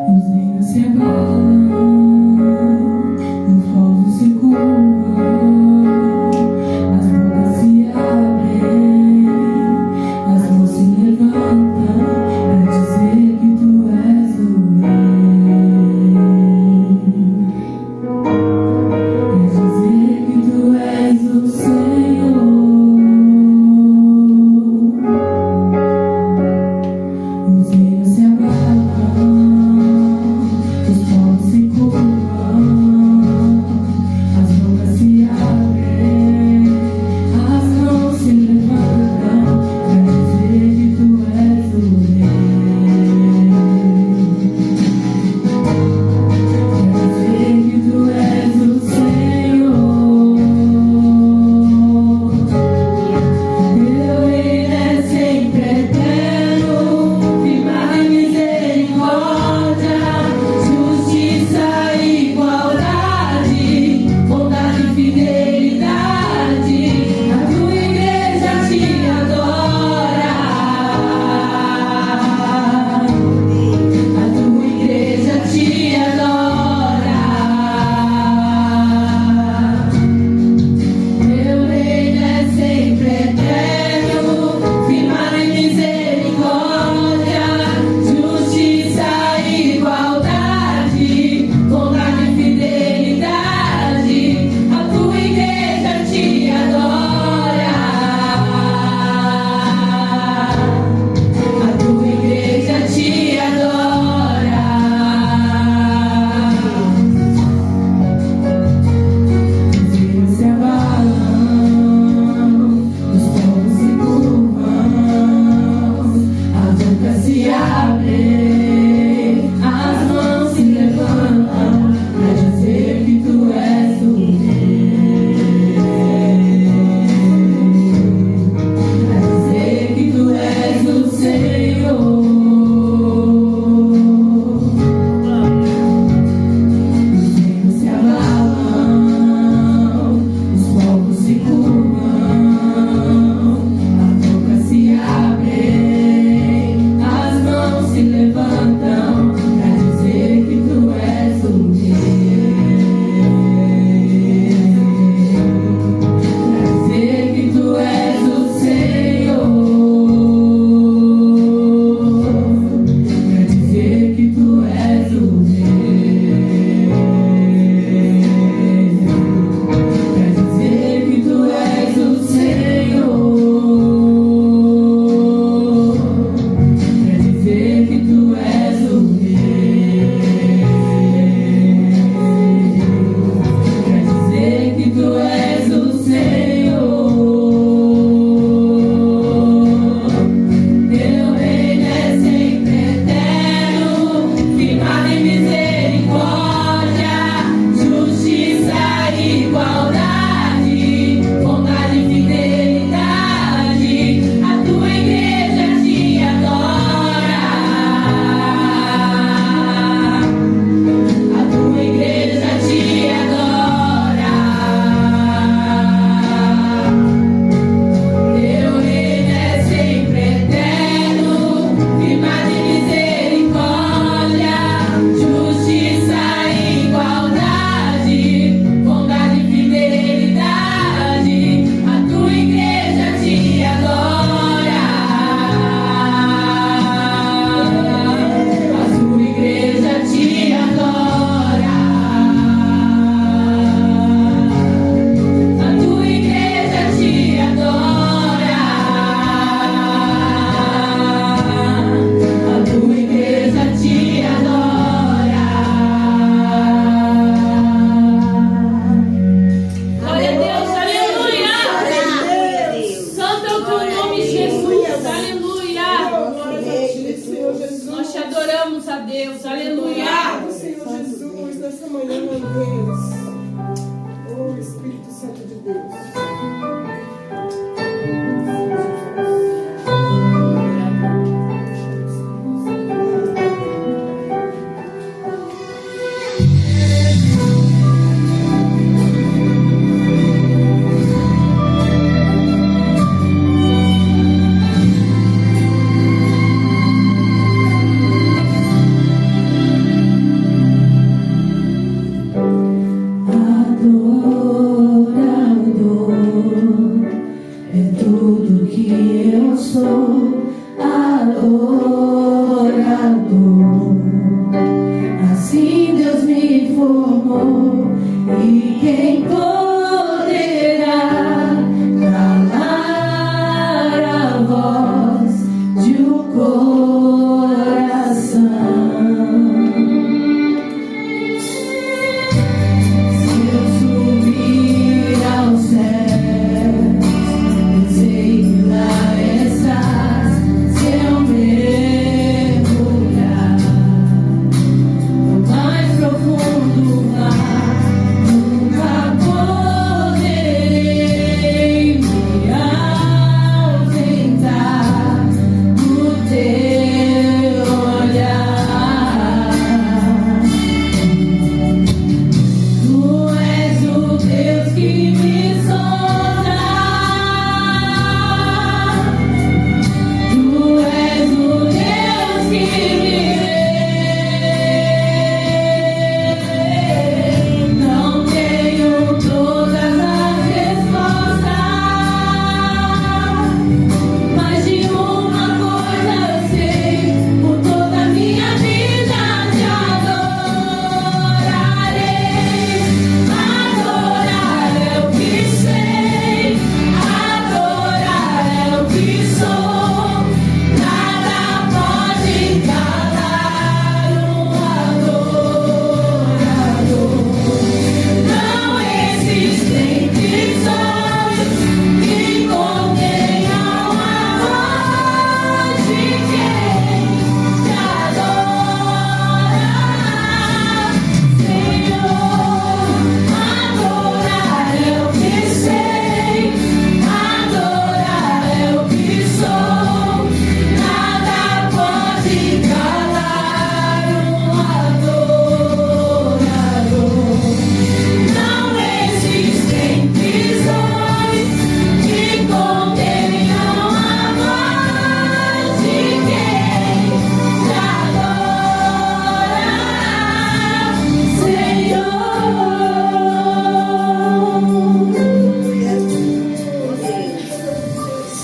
Os rios se abalam, os polos se curvam, as bocas se abrem, as mãos se levantam pra dizer que tu és o rei, pra dizer que tu és o Senhor.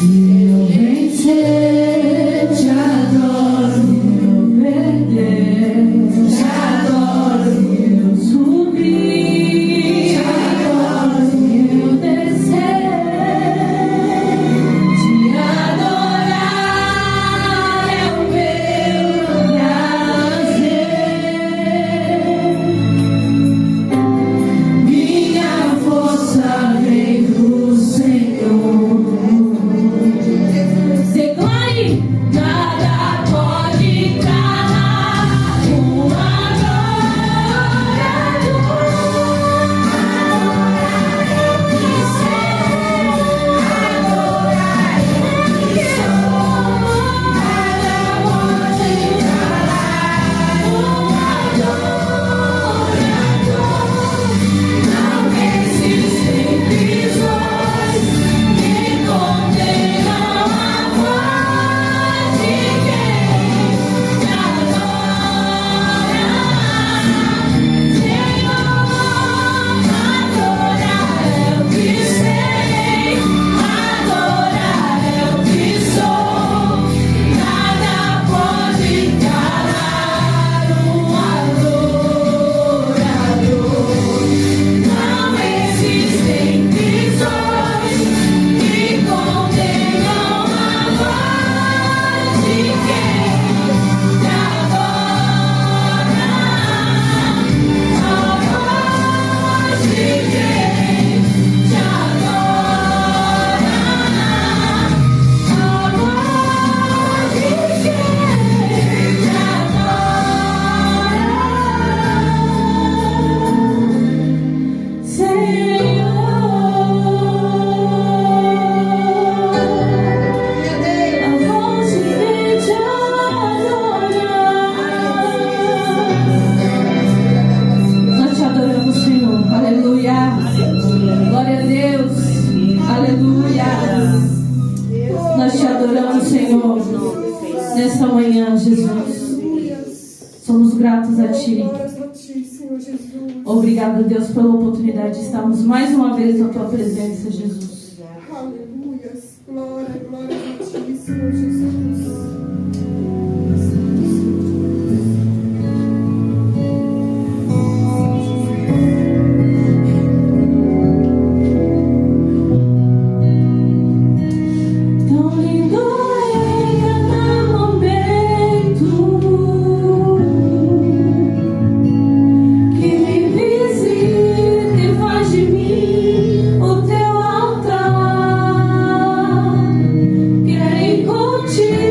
Se eu vencer, te adoro. Se eu perder, te adoro. Se eu subir, te adoro. Se eu descer, te adorar é o meu prazer. Minha força vem do Senhor. Declare, nada pode calar uma glória do não existem prisões que condenam a voz de quem te adora. Senhor, adorar é o que sei, adorar é o que sou. Nada pode calar um adorador. Não existem prisões que condenam a voz de quem te adora. A voz de quem te adora. A voz de quem te adora. Senhor, a voz de quem te adora. Nós te adoramos, Senhor. Aleluia. Glória a Deus. Aleluia. Nós te adoramos, Senhor, nesta manhã, Jesus. Somos gratos a Ti. Glórias a Ti, Senhor Jesus. Obrigada, Deus, pela oportunidade de estarmos mais uma vez na Tua presença, Jesus. Aleluias. Glórias a Ti, Senhor Jesus. Tão lindo é cada momento que me visita e faz de mim o Teu altar. Quero ir contigo.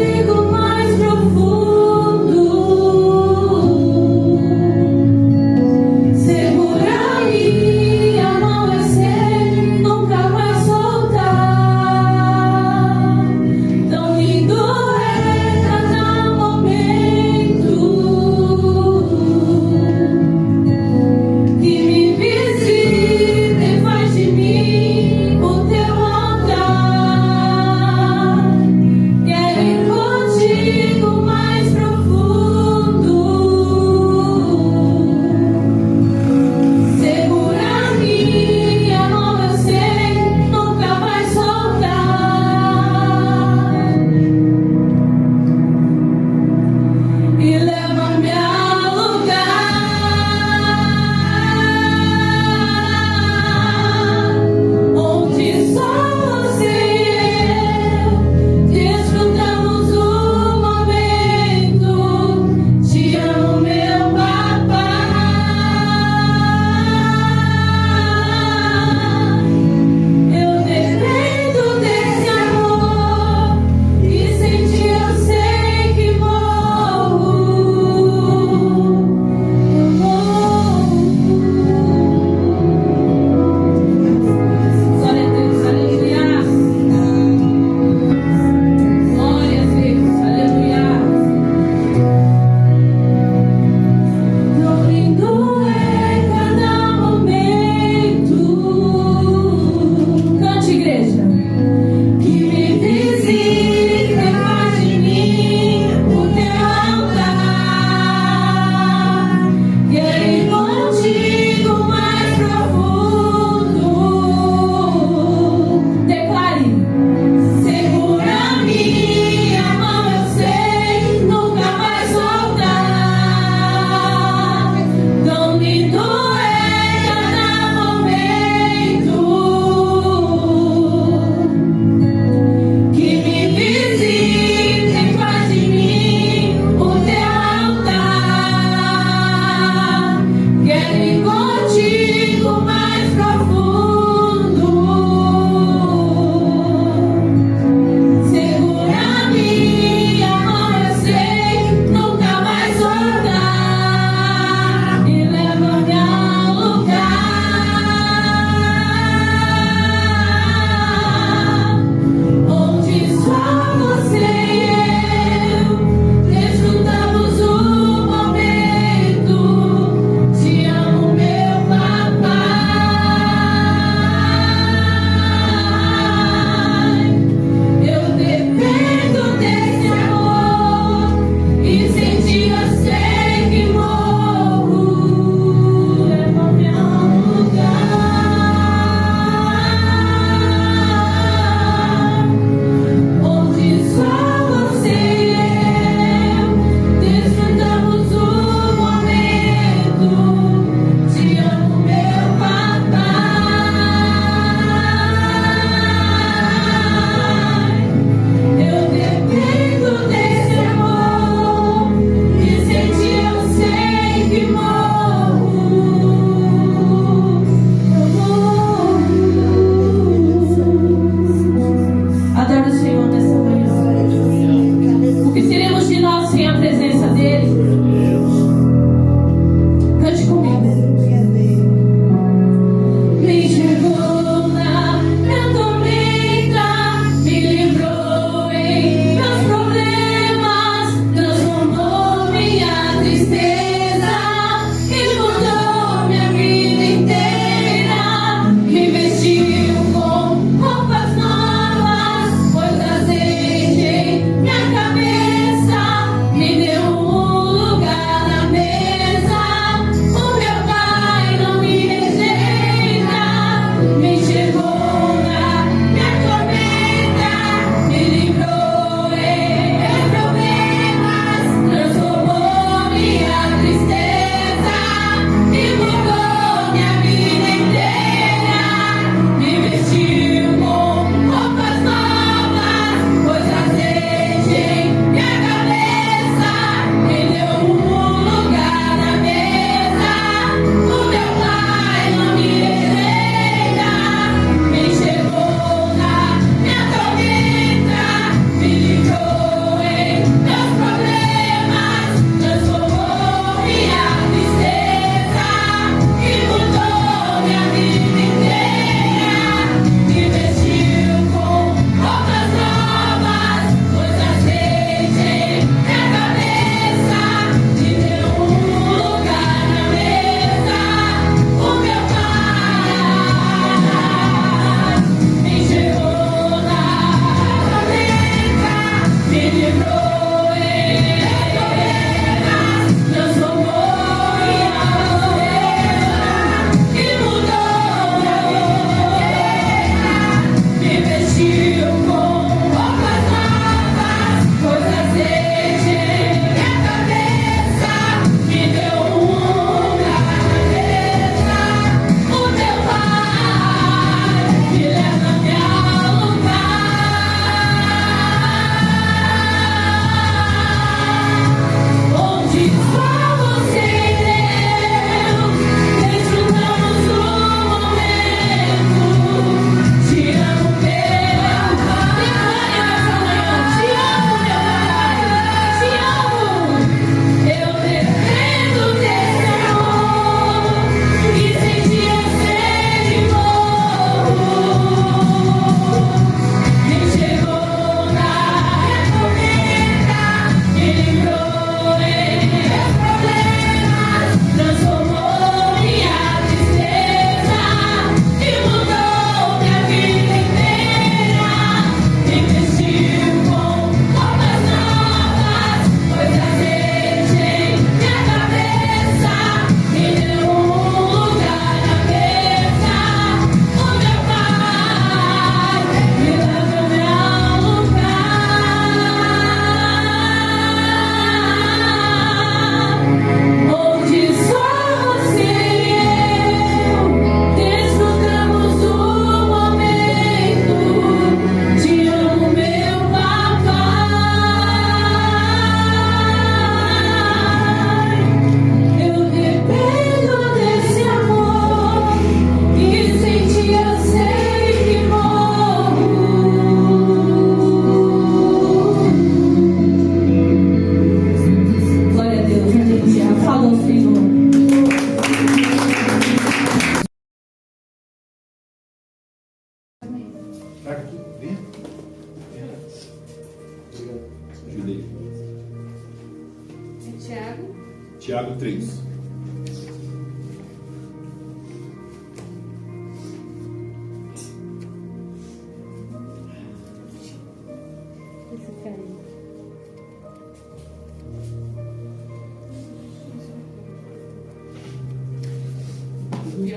Tiago 3.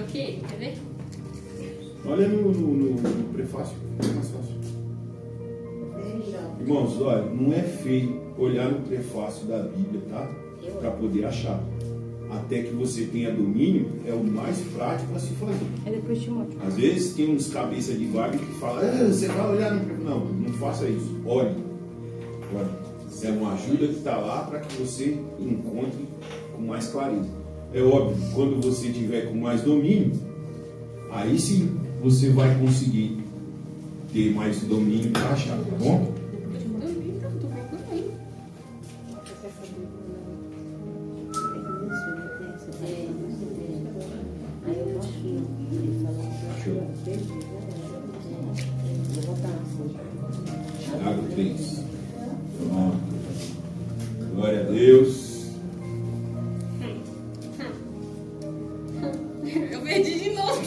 Ok, quer ver? Olha no prefácio, é mais fácil. Irmãos, olha, não é feio olhar no prefácio da Bíblia, tá? Para poder achar. Até que você tenha domínio, é o mais prático a se fazer. É depois de Timóteo. Às vezes tem uns cabeça de vaga que falam, você vai olhar no prefácio. Não, não faça isso. Olhe. Agora, é uma ajuda que está lá para que você encontre com mais clareza. É óbvio, quando você tiver com mais domínio, aí sim você vai conseguir ter mais domínio para achar, tá bom? Tiago 3. Glória a Deus. Eu perdi de novo.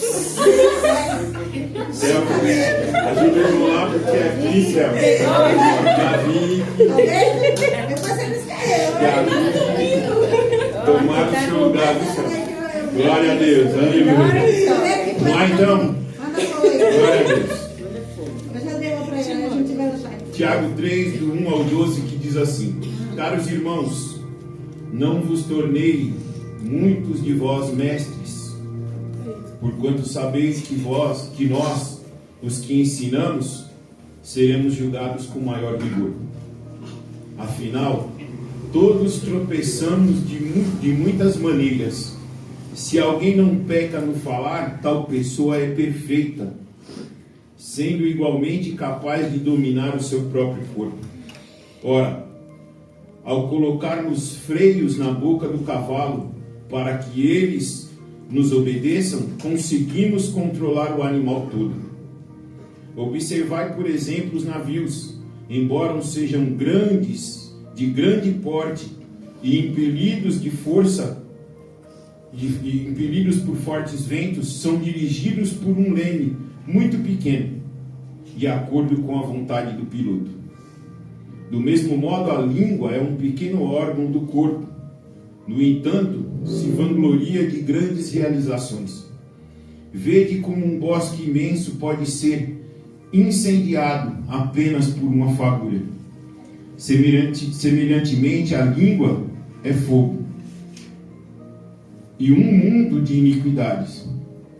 Selma, ajuda eu lá porque é aqui, Selma. Davi. Tomar o seu lugar do céu. Glória a Deus. Aleluia. Vamos lá então. Glória a Deus. Tiago 3, do 1 ao 12, que diz assim: Caros irmãos, não vos tornei muitos de vós mestres, porquanto sabeis que nós, os que ensinamos, seremos julgados com maior rigor. Afinal, todos tropeçamos de muitas maneiras. Se alguém não peca no falar, tal pessoa é perfeita, sendo igualmente capaz de dominar o seu próprio corpo. Ora, ao colocarmos freios na boca do cavalo, para que eles nos obedeçam, conseguimos controlar o animal todo. Observai, por exemplo, os navios, embora sejam grandes, de grande porte e impelidos por fortes ventos, são dirigidos por um leme muito pequeno, de acordo com a vontade do piloto. Do mesmo modo, a língua é um pequeno órgão do corpo. No entanto, se vangloria de grandes realizações. Vede como um bosque imenso pode ser incendiado apenas por uma fagulha. Semelhantemente, a língua é fogo e um mundo de iniquidades.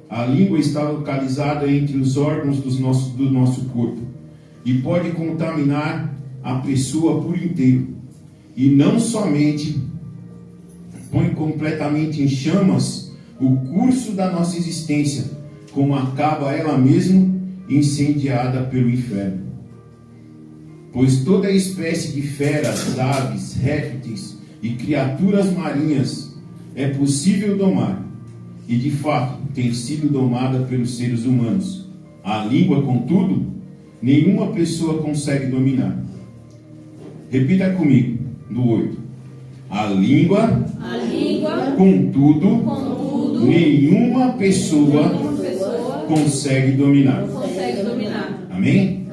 A língua está localizada entre os órgãos do nosso corpo e pode contaminar a pessoa por inteiro. E não somente põe completamente em chamas o curso da nossa existência, como acaba ela mesma incendiada pelo inferno. Pois toda espécie de feras, aves, répteis e criaturas marinhas é possível domar, e de fato tem sido domada pelos seres humanos. A língua, contudo, nenhuma pessoa consegue dominar. Repita comigo, no 8. A língua, contudo, nenhuma pessoa consegue dominar. Amém?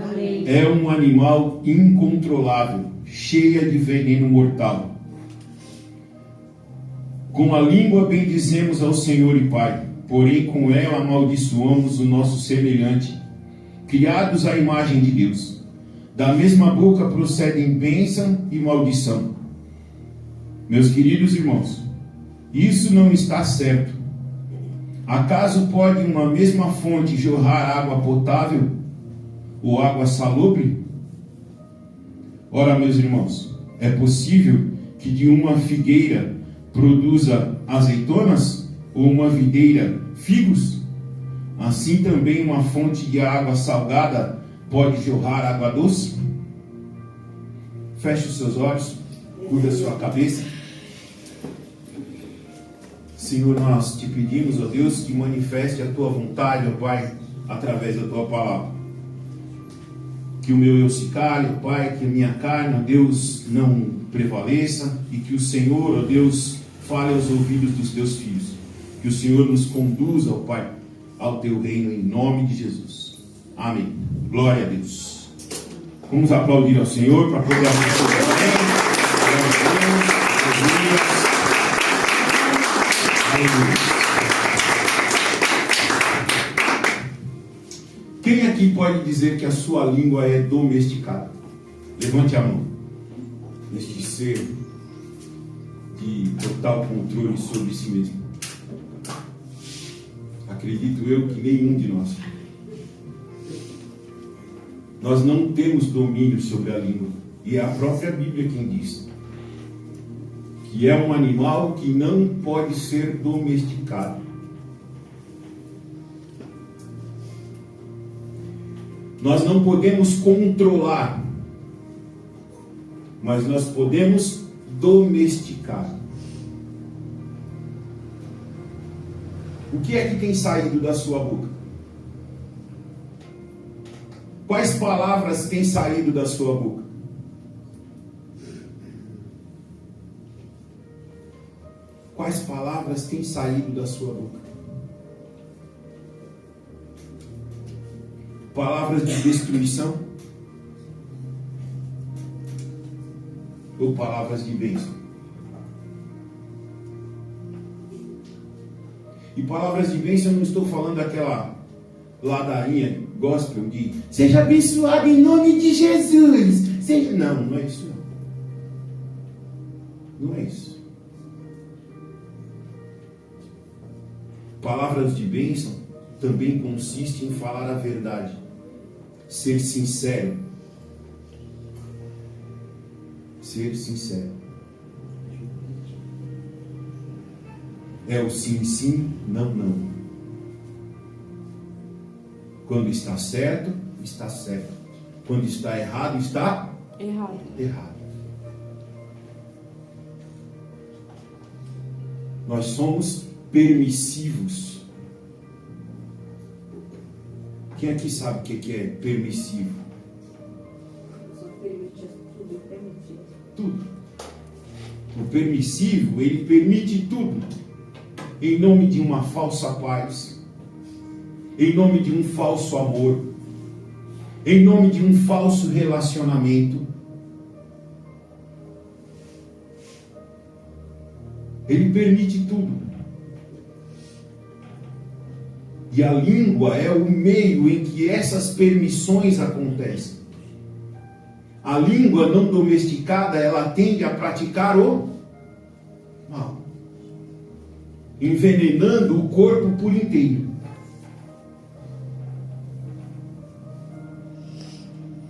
É um animal incontrolável, cheia de veneno mortal. Com a língua bendizemos ao Senhor e Pai, porém com ela amaldiçoamos o nosso semelhante, criados à imagem de Deus. Da mesma boca procedem bênção e maldição. Meus queridos irmãos, isso não está certo. Acaso pode uma mesma fonte jorrar água potável ou água salobre? Ora, meus irmãos, é possível que de uma figueira produza azeitonas ou uma videira figos? Assim também uma fonte de água salgada pode jorrar água doce? Feche os seus olhos, curva a sua cabeça. Senhor, nós te pedimos, ó Deus, que manifeste a tua vontade, ó Pai, através da tua palavra. Que o meu eu se cale, ó Pai, que a minha carne, ó Deus, não prevaleça, e que o Senhor, ó Deus, fale aos ouvidos dos teus filhos. Que o Senhor nos conduza, ó Pai, ao teu reino, em nome de Jesus. Amém. Glória a Deus. Vamos aplaudir ao Senhor para poder abençoar também. Quem aqui pode dizer que a sua língua é domesticada? Levante a mão. Este ser de total controle sobre si mesmo. Acredito eu que nenhum de nós. Nós não temos domínio sobre a língua. E é a própria Bíblia quem diz que é um animal que não pode ser domesticado. Nós não podemos controlar, mas nós podemos domesticar. O que é que tem saído da sua boca? Quais palavras têm saído da sua boca? Quais palavras têm saído da sua boca? Palavras de destruição? Ou palavras de bênção? E palavras de bênção, eu não estou falando daquela ladainha gospel de seja abençoado em nome de Jesus. Não, não é isso. Não é isso. Palavras de bênção também consiste em falar a verdade, ser sincero. Ser sincero. É o sim, sim, não, não. Quando está certo, está certo. Quando está errado, está errado. Nós somos permissivos. Quem aqui sabe o que é permissivo? Tudo. O permissivo, ele permite tudo. Em nome de uma falsa paz. Em nome de um falso amor. Em nome de um falso relacionamento. Ele permite tudo. E a língua é o meio em que essas permissões acontecem. A língua não domesticada, ela tende a praticar o mal, envenenando o corpo por inteiro.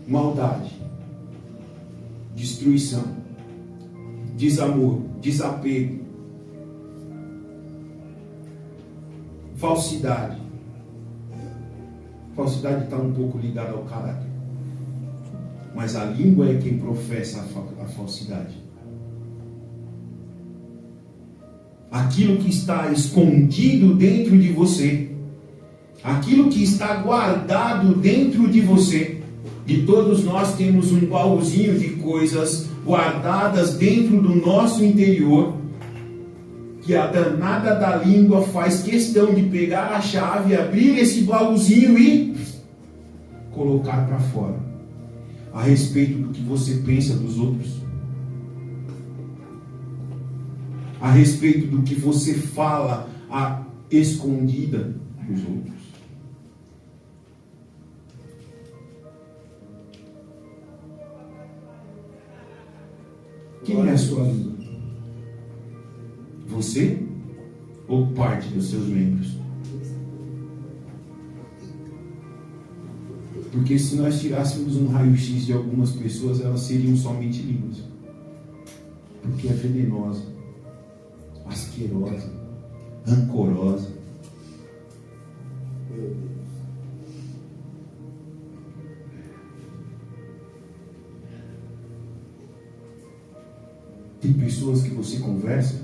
Maldade, destruição, desamor, desapego, falsidade. Falsidade está um pouco ligada ao caráter. Mas a língua é quem professa a falsidade. Aquilo que está escondido dentro de você, aquilo que está guardado dentro de você, e todos nós temos um baúzinho de coisas guardadas dentro do nosso interior, que a danada da língua faz questão de pegar a chave, abrir esse baúzinho e colocar para fora, a respeito do que você pensa dos outros, a respeito do que você fala à escondida dos outros. Quem é a sua língua? Você ou parte dos seus membros? Porque se nós tirássemos um raio-x de algumas pessoas, elas seriam somente línguas. Porque é venenosa, asquerosa, rancorosa. Tem pessoas que você conversa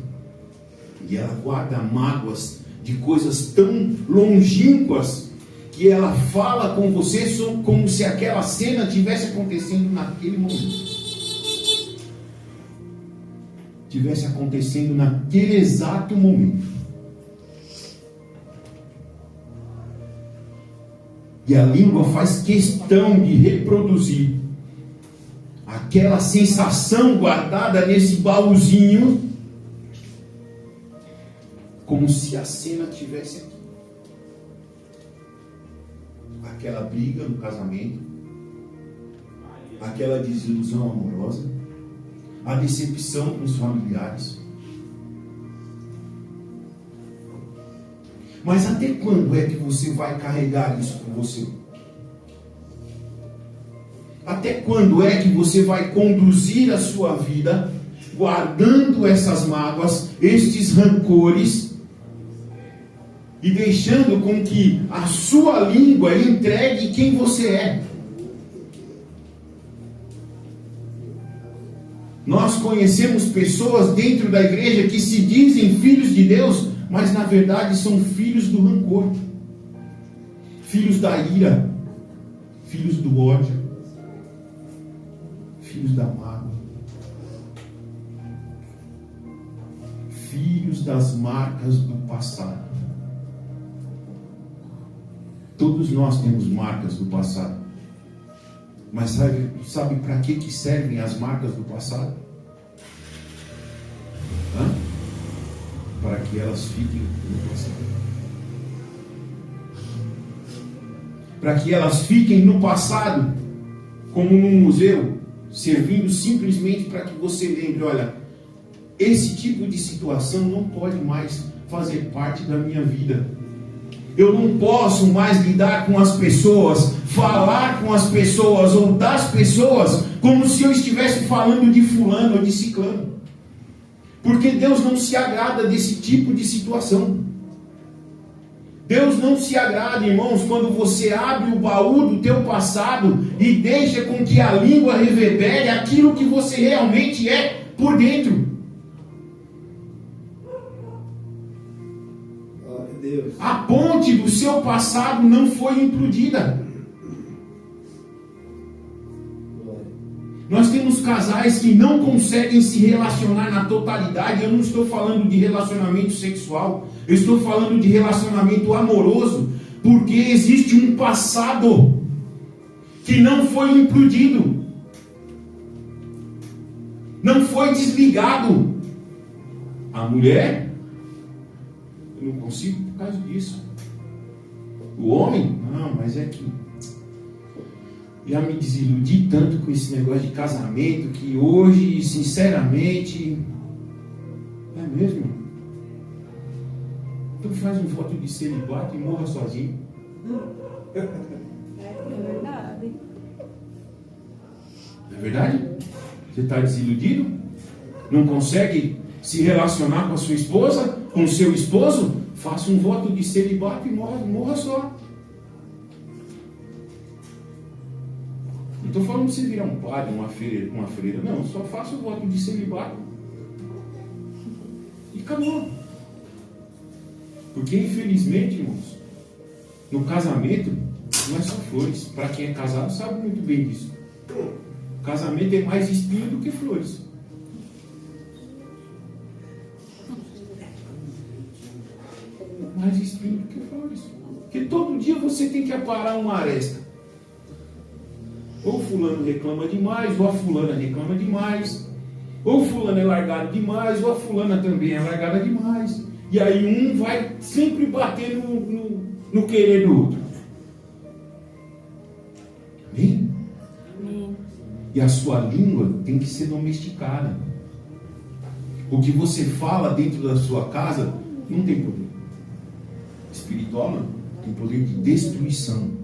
e ela guarda mágoas de coisas tão longínquas que ela fala com você como se aquela cena estivesse acontecendo naquele momento. estivesse acontecendo naquele exato momento. E a língua faz questão de reproduzir aquela sensação guardada nesse baúzinho, como se a cena tivesse aqui. Aquela briga no casamento, aquela desilusão amorosa, a decepção com os familiares. Mas até quando é que você vai carregar isso com você? Até quando é que você vai conduzir a sua vida guardando essas mágoas, estes rancores, e deixando com que a sua língua entregue quem você é? Nós conhecemos pessoas dentro da igreja que se dizem filhos de Deus, mas na verdade são filhos do rancor, filhos da ira, filhos do ódio, filhos da mágoa, filhos das marcas do passado. Todos nós temos marcas do passado. Mas sabe para que servem as marcas do passado? Para que elas fiquem no passado. Para que elas fiquem no passado, como num museu, servindo simplesmente para que você lembre, olha, esse tipo de situação não pode mais fazer parte da minha vida. Eu não posso mais lidar com as pessoas, falar com as pessoas ou das pessoas como se eu estivesse falando de fulano ou de ciclano. Porque Deus não se agrada desse tipo de situação. Deus não se agrada, irmãos, quando você abre o baú do teu passado e deixa com que a língua reverbere aquilo que você realmente é por dentro. A ponte do seu passado não foi implodida. Nós temos casais que não conseguem se relacionar na totalidade. Eu não estou falando de relacionamento sexual, eu estou falando de relacionamento amoroso, porque existe um passado que não foi implodido, não foi desligado. A mulher, eu não consigo por causa disso. O homem, não, mas é que já me desiludi tanto com esse negócio de casamento que hoje, sinceramente, é mesmo? Então faz um voto de celibato e morra sozinho. É verdade. É verdade? Você está desiludido? Não consegue se relacionar com a sua esposa, com o seu esposo? Faça um voto de celibato e morra só. Não estou falando de você virar um padre, uma freira. Não, só faça o voto de celibato. E acabou. Porque, infelizmente, irmãos, no casamento não é só flores. Para quem é casado sabe muito bem disso. O casamento é mais espinho do que flores. Mais espinho do que flores. Porque todo dia você tem que aparar uma aresta. Ou fulano reclama demais, ou a fulana reclama demais, ou fulano é largado demais, ou a fulana também é largada demais. E aí um vai sempre bater no querer do outro. Amém? Amém. E a sua língua tem que ser domesticada. O que você fala dentro da sua casa não tem poder espiritual, não. Tem poder de destruição.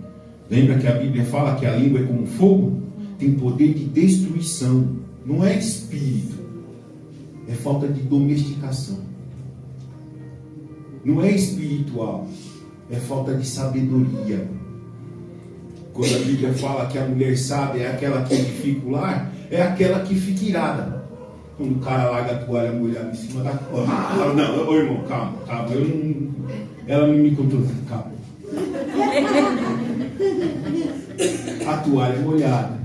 Lembra que a Bíblia fala que a língua é como fogo? Tem poder de destruição. Não é espírito. É falta de domesticação. Não é espiritual. É falta de sabedoria. Quando a Bíblia fala que a mulher sábia é aquela que edifica o lar, é aquela que fica irada. Quando o cara larga a toalha molhada em cima da cama. Não, ô irmão, calma. Ela não me contou. Calma. A toalha molhada,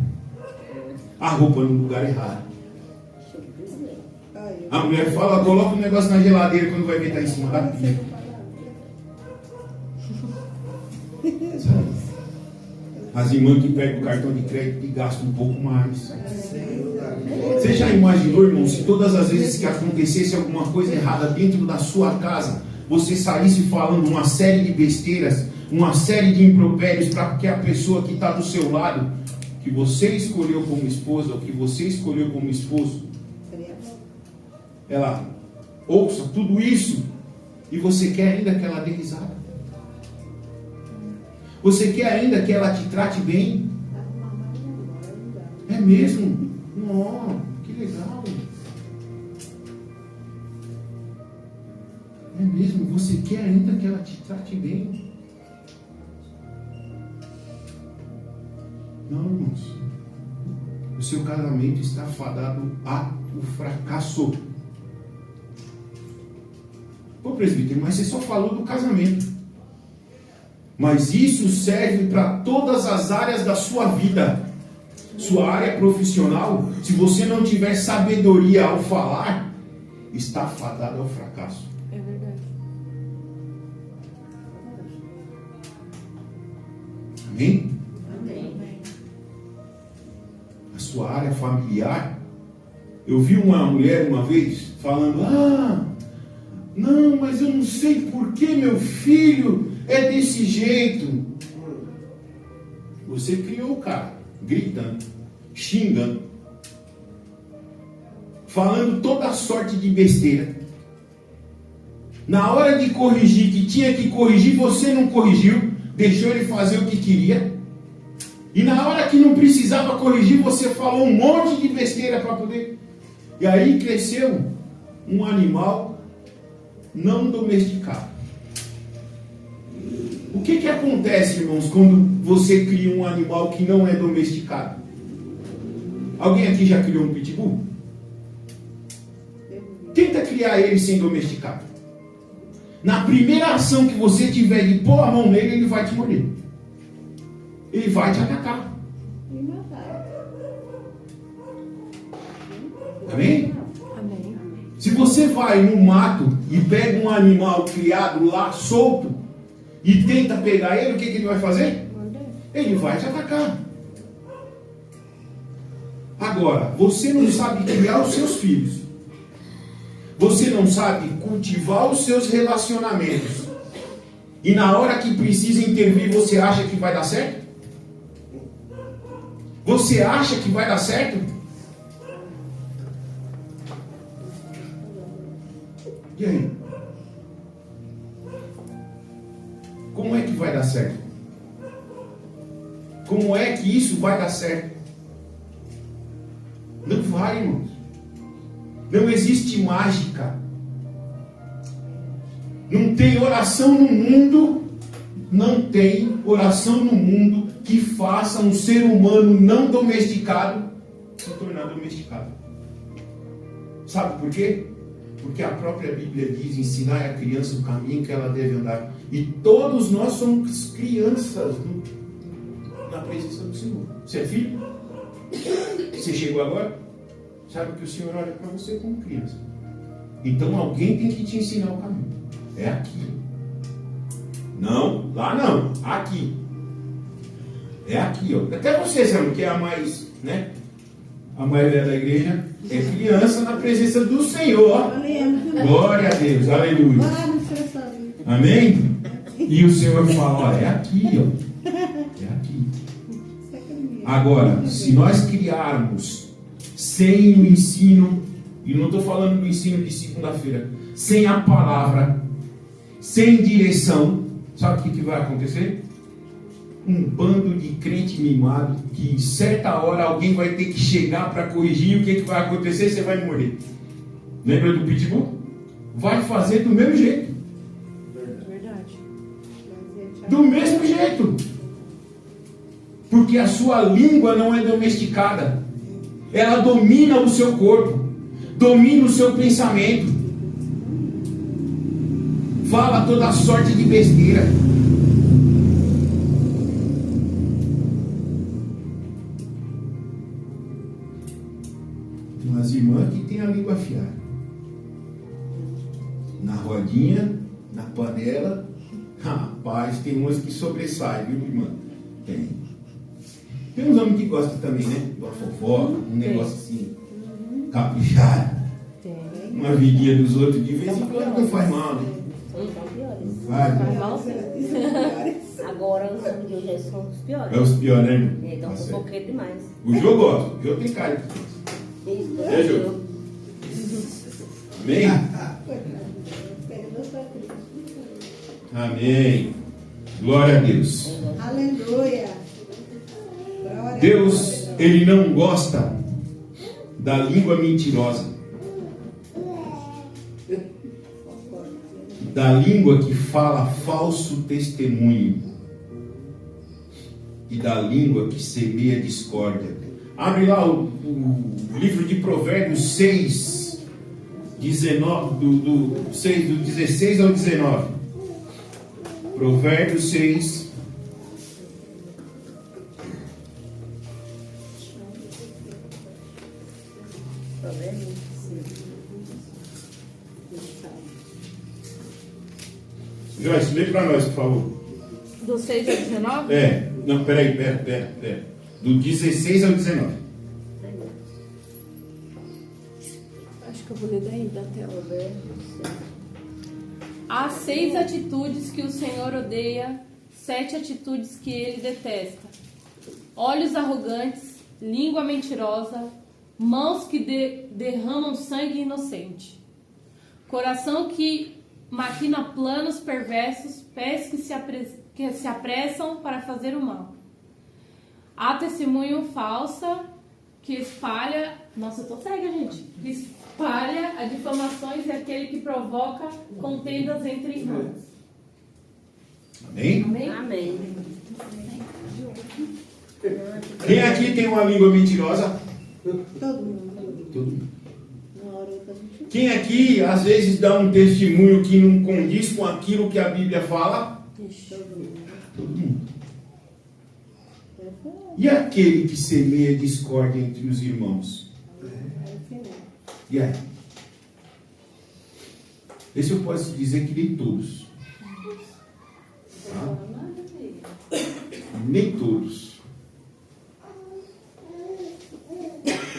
a roupa no lugar errado. A mulher fala, coloca um negócio na geladeira quando vai ver tá em cima da pia. Sabe? As irmãs que pegam o cartão de crédito e gastam um pouco mais. Você já imaginou, irmão, se todas as vezes que acontecesse alguma coisa errada dentro da sua casa, você saísse falando uma série de besteiras, uma série de impropérios para que a pessoa que está do seu lado, que você escolheu como esposa ou que você escolheu como esposo, ela ouça tudo isso e você quer ainda que ela dê risada? Você quer ainda que ela te trate bem? É mesmo? Oh, que legal. É mesmo? Você quer ainda que ela te trate bem? Não, irmãos. O seu casamento está fadado ao fracasso. Pô, presbítero, mas você só falou do casamento. Mas isso serve para todas as áreas da sua vida. Sua área profissional, se você não tiver sabedoria ao falar, está fadado ao fracasso. É verdade. Amém? Amém. A sua área familiar. Eu vi uma mulher uma vez falando, não, mas eu não sei por que meu filho é desse jeito. Você criou o cara, gritando, xingando, falando toda sorte de besteira. Na hora de corrigir, que tinha que corrigir, você não corrigiu, deixou ele fazer o que queria. E na hora que não precisava corrigir, você falou um monte de besteira para poder. E aí cresceu um animal não domesticado. O que acontece, irmãos, quando você cria um animal que não é domesticado? Alguém aqui já criou um pitbull? Tenta criar ele sem domesticado. Na primeira ação que você tiver de pôr a mão nele, ele vai te morder. Ele vai te atacar. Amém? Amém. Se você vai no mato e pega um animal criado lá, solto, e tenta pegar ele, o que ele vai fazer? Ele vai te atacar. Agora, você não sabe criar os seus filhos. Você não sabe cultivar os seus relacionamentos. E na hora que precisa intervir, você acha que vai dar certo? Você acha que vai dar certo? E aí? Como é que vai dar certo? Como é que isso vai dar certo? Não vai, irmãos. Não existe mágica. Não tem oração no mundo. Não tem oração no mundo que faça um ser humano não domesticado se tornar domesticado. Sabe por quê? Porque a própria Bíblia diz: ensinar a criança o caminho que ela deve andar. E todos nós somos crianças na presença do Senhor. Você é filho? Você chegou agora? Sabe que o Senhor olha para você como criança. Então alguém tem que te ensinar o caminho. É aqui. Não, lá não. Aqui. É aqui, ó. Até você, sabe, que é a mais, né? A maioria da igreja é criança na presença do Senhor. Glória a Deus, aleluia. Amém? E o Senhor fala, ó, é aqui, ó. É aqui. Agora, se nós criarmos sem o ensino, e não estou falando do ensino de segunda-feira, sem a palavra, sem direção, sabe o que vai acontecer? Um bando de crente mimado, que em certa hora alguém vai ter que chegar para corrigir. O que vai acontecer? Você vai morrer. Lembra do pitbull? Vai fazer do mesmo jeito. Verdade. Do mesmo jeito. Porque a sua língua não é domesticada. Ela domina o seu corpo, domina o seu pensamento, fala toda sorte de besteira. As irmãs que têm a língua afiada. na rodinha, na panela. Rapaz, tem umas que sobressaem, viu, irmã? Tem. Tem uns homens que gostam também, né? De uma fofoca, um negócio assim, caprichado. Tem. Uma vidinha dos outros, de vez em quando não faz mal, né? São piores. Não faz, Faz né? mal sim. Agora os homens de hoje são os piores. É os piores, né, irmão? Então, Tá certo. fofoqueiro demais. O jogo gosta, o jogo tem cara. Isso, É, Jô? Amém? Amém. Glória a Deus. Aleluia. Glória a Deus, Ele não gosta da língua mentirosa. Da língua que fala falso testemunho. E da língua que semeia discórdia. Abre lá o livro de Provérbios 6, 19, do 16 ao 19. Provérbios 6. Joyce, lê para nós, por favor. Do 6 ao 19? Não, peraí. Do 16 ao 19. Acho que eu vou ler daí da tela. Há 6 atitudes que o Senhor odeia, 7 atitudes que Ele detesta. Olhos arrogantes, língua mentirosa, mãos que derramam sangue inocente. Coração que maquina planos perversos, pés que se apressam para fazer o mal. Há testemunho falsa que espalha... Nossa, eu tô cega, gente. Que espalha a difamações e aquele que provoca contendas entre irmãos. Amém? Amém? Amém. Quem aqui tem uma língua mentirosa? Todo mundo. Todo mundo. Na hora que a gente Quem aqui às vezes dá um testemunho que não condiz com aquilo que a Bíblia fala? Todo mundo. E aquele que semeia discórdia entre os irmãos? E aí? Esse eu posso dizer que nem todos. Tá? Nem todos.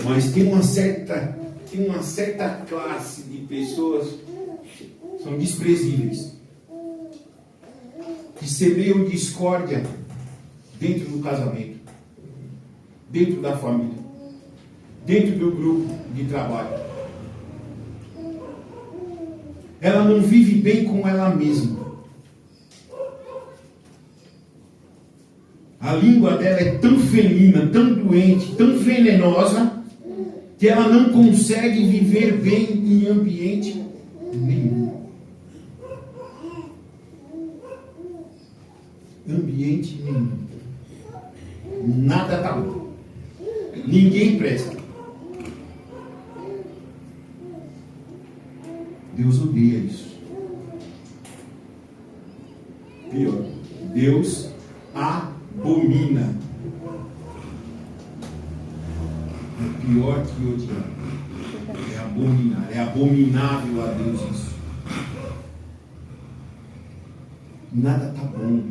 Mas tem uma certa classe de pessoas que são desprezíveis, que semeiam discórdia dentro do casamento, dentro da família, dentro do grupo de trabalho. Ela não vive bem com ela mesma. A língua dela é tão felina, tão doente, tão venenosa, que ela não consegue viver bem em ambiente nenhum. Ambiente nenhum. Nada está bom. Ninguém presta. Deus odeia isso. Pior, Deus abomina. É pior que odiar. É abominar. É abominável a Deus isso. Nada está bom.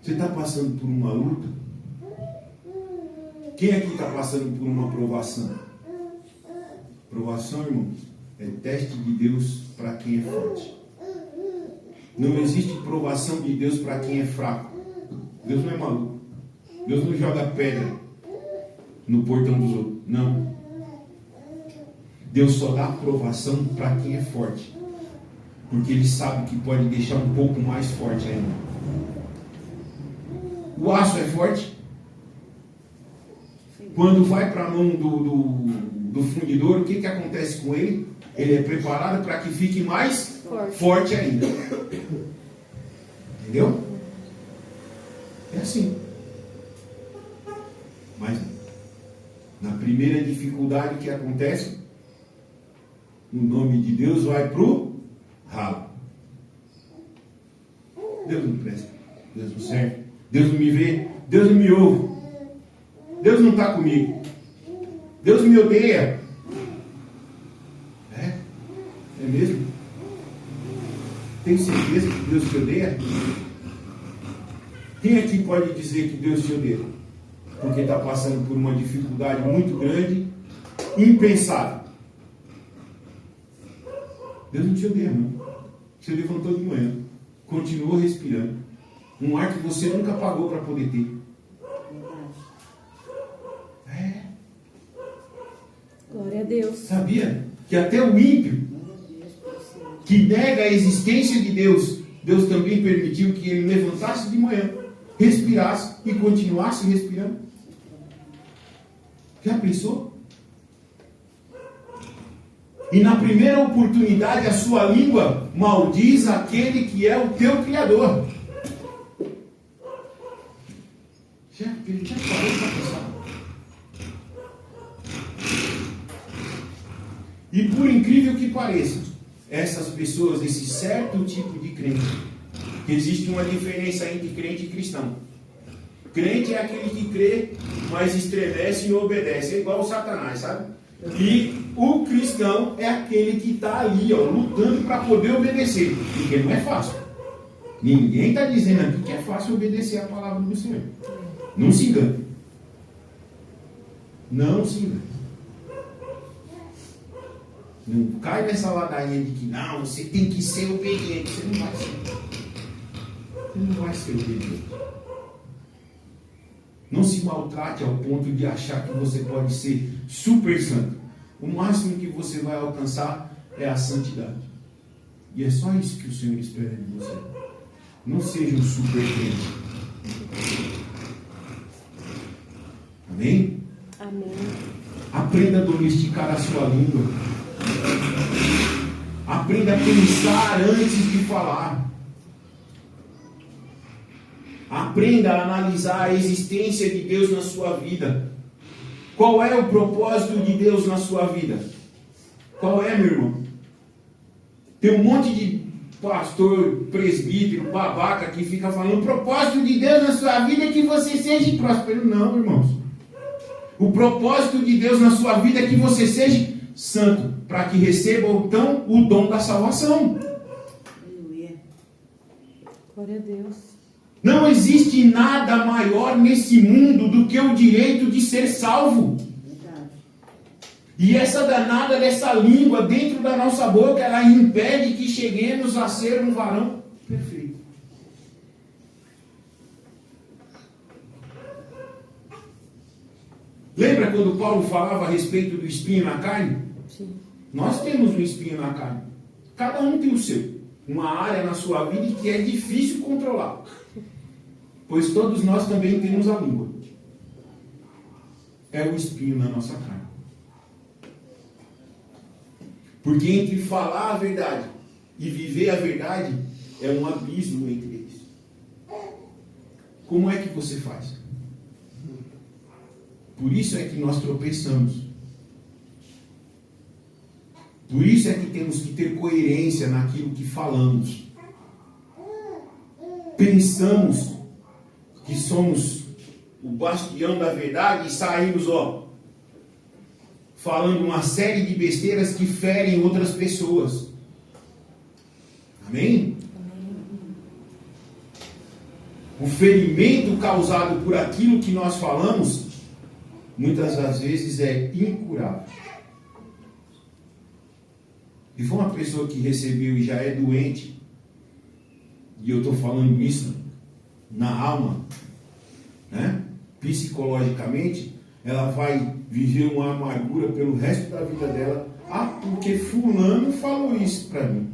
Você está passando por uma luta? Quem aqui está passando por uma provação? Provação, irmão, é teste de Deus para quem é forte. Não existe provação de Deus para quem é fraco. Deus não é maluco. Deus não joga pedra no portão dos outros. Não. Deus só dá provação para quem é forte. Porque Ele sabe que pode deixar um pouco mais forte ainda. O aço é forte. Quando vai para a mão do fundidor, o que acontece com ele? Ele é preparado para que fique mais forte ainda. Entendeu? É assim. Mas na primeira dificuldade que acontece, o nome de Deus vai para o ralo. Deus não presta. Deus não serve. Deus não me vê. Deus não me ouve. Deus não está comigo. Deus me odeia. Tem certeza que Deus te odeia? Quem aqui pode dizer que Deus te odeia? Porque está passando por uma dificuldade muito grande, impensável. Deus não te odeia, não. Você levantou de manhã, continuou respirando. Um ar que você nunca pagou para poder ter. É. Glória a Deus. Sabia que até o ímpio, que nega a existência de Deus, Deus também permitiu que ele levantasse de manhã, respirasse e continuasse respirando? Já pensou? E na primeira oportunidade a sua língua maldiz aquele que é o teu Criador. Já parou para pensar? E por incrível que pareça, essas pessoas, esse certo tipo de crente, que existe uma diferença entre crente e cristão. Crente é aquele que crê, mas estremece e obedece. É igual o Satanás, sabe? E o cristão é aquele que está ali, ó, lutando para poder obedecer. Porque não é fácil. Ninguém está dizendo aqui que é fácil obedecer a palavra do Senhor. Não se engane. Não se engane. Não cai nessa ladainha de que não, você tem que ser obediente. Você não vai ser. Você não vai ser obediente. Não se maltrate ao ponto de achar que você pode ser super santo. O máximo que você vai alcançar é a santidade. E é só isso que o Senhor espera de você. Não seja um super crente. Amém? Amém. Aprenda a domesticar a sua língua. Aprenda a pensar antes de falar. Aprenda a analisar a existência de Deus na sua vida. Qual é o propósito de Deus na sua vida? Qual é, meu irmão? Tem um monte de pastor, presbítero, babaca que fica falando: o propósito de Deus na sua vida é que você seja próspero. Não, irmãos. O propósito de Deus na sua vida é que você seja santo, para que receba então o dom da salvação. Aleluia. Glória a Deus. Não existe nada maior nesse mundo do que o direito de ser salvo. Verdade. E essa danada dessa língua dentro da nossa boca, ela impede que cheguemos a ser um varão perfeito. Lembra quando Paulo falava a respeito do espinho na carne? Sim. Nós temos um espinho na carne. Cada um tem o seu. Uma área na sua vida que é difícil controlar. Pois todos nós também temos a língua. É o espinho na nossa carne. Porque entre falar a verdade e viver a verdade é um abismo entre eles. Como é que você faz? Por isso é que nós tropeçamos. Por isso é que temos que ter coerência naquilo que falamos. Pensamos que somos o bastião da verdade e saímos, falando uma série de besteiras que ferem outras pessoas. Amém? O ferimento causado por aquilo que nós falamos, muitas das vezes é incurável. E foi uma pessoa que recebeu e já é doente, e eu estou falando isso na alma, né? Psicologicamente, ela vai viver uma amargura pelo resto da vida dela. Ah, porque fulano falou isso para mim.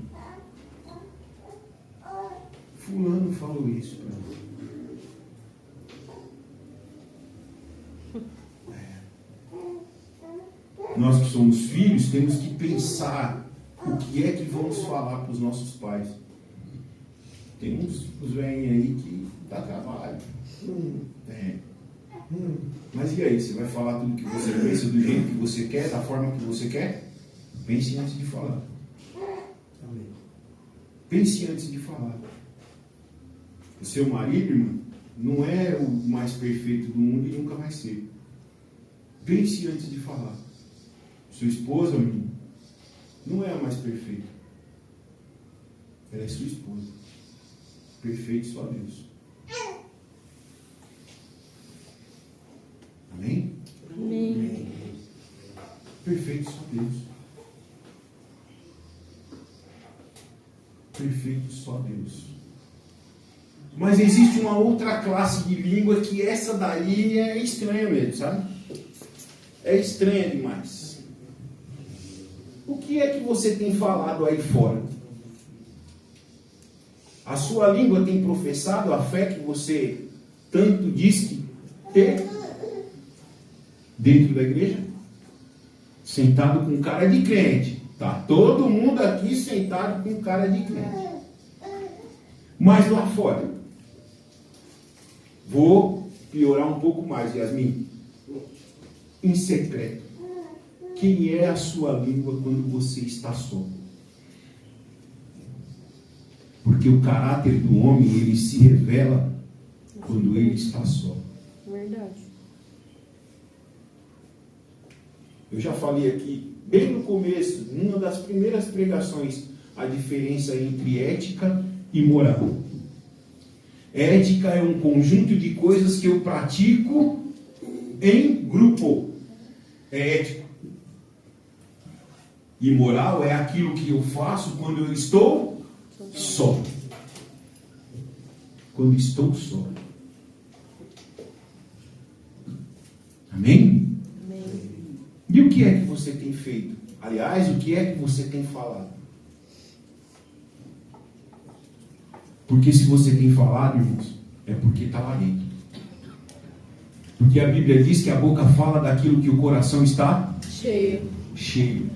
Fulano falou isso para mim. Nós que somos filhos temos que pensar o que é que vamos falar para os nossos pais. Tem uns velhinhos aí que dá trabalho. Mas e aí, você vai falar tudo que você pensa do jeito que você quer, da forma que você quer? Pense antes de falar. Pense antes de falar. O seu marido, irmão, não é o mais perfeito do mundo e nunca vai ser. Pense antes de falar. Sua esposa, menino, não é a mais perfeita. Ela é sua esposa. Perfeito só Deus. Amém? Amém. Perfeito só Deus. Perfeito só Deus. Mas existe uma outra classe de língua que essa daí é estranha mesmo, sabe? É estranha demais. O que é que você tem falado aí fora? A sua língua tem professado a fé que você tanto diz que ter dentro da igreja? Sentado com cara de crente. Tá todo mundo aqui sentado com cara de crente. Mas lá fora, vou piorar um pouco mais, Yasmin. Em secreto, quem é a sua língua quando você está só? Porque o caráter do homem, ele se revela quando ele está só. Verdade. Eu já falei aqui, bem no começo, numa das primeiras pregações, a diferença entre ética e moral. Ética é um conjunto de coisas que eu pratico em grupo. É ético. E moral é aquilo que eu faço quando eu estou só. Quando estou só. Amém? Amém. E o que é que você tem feito? Aliás, o que é que você tem falado? Porque se você tem falado, irmãos, é porque está lá dentro. Porque a Bíblia diz que a boca fala daquilo que o coração está cheio.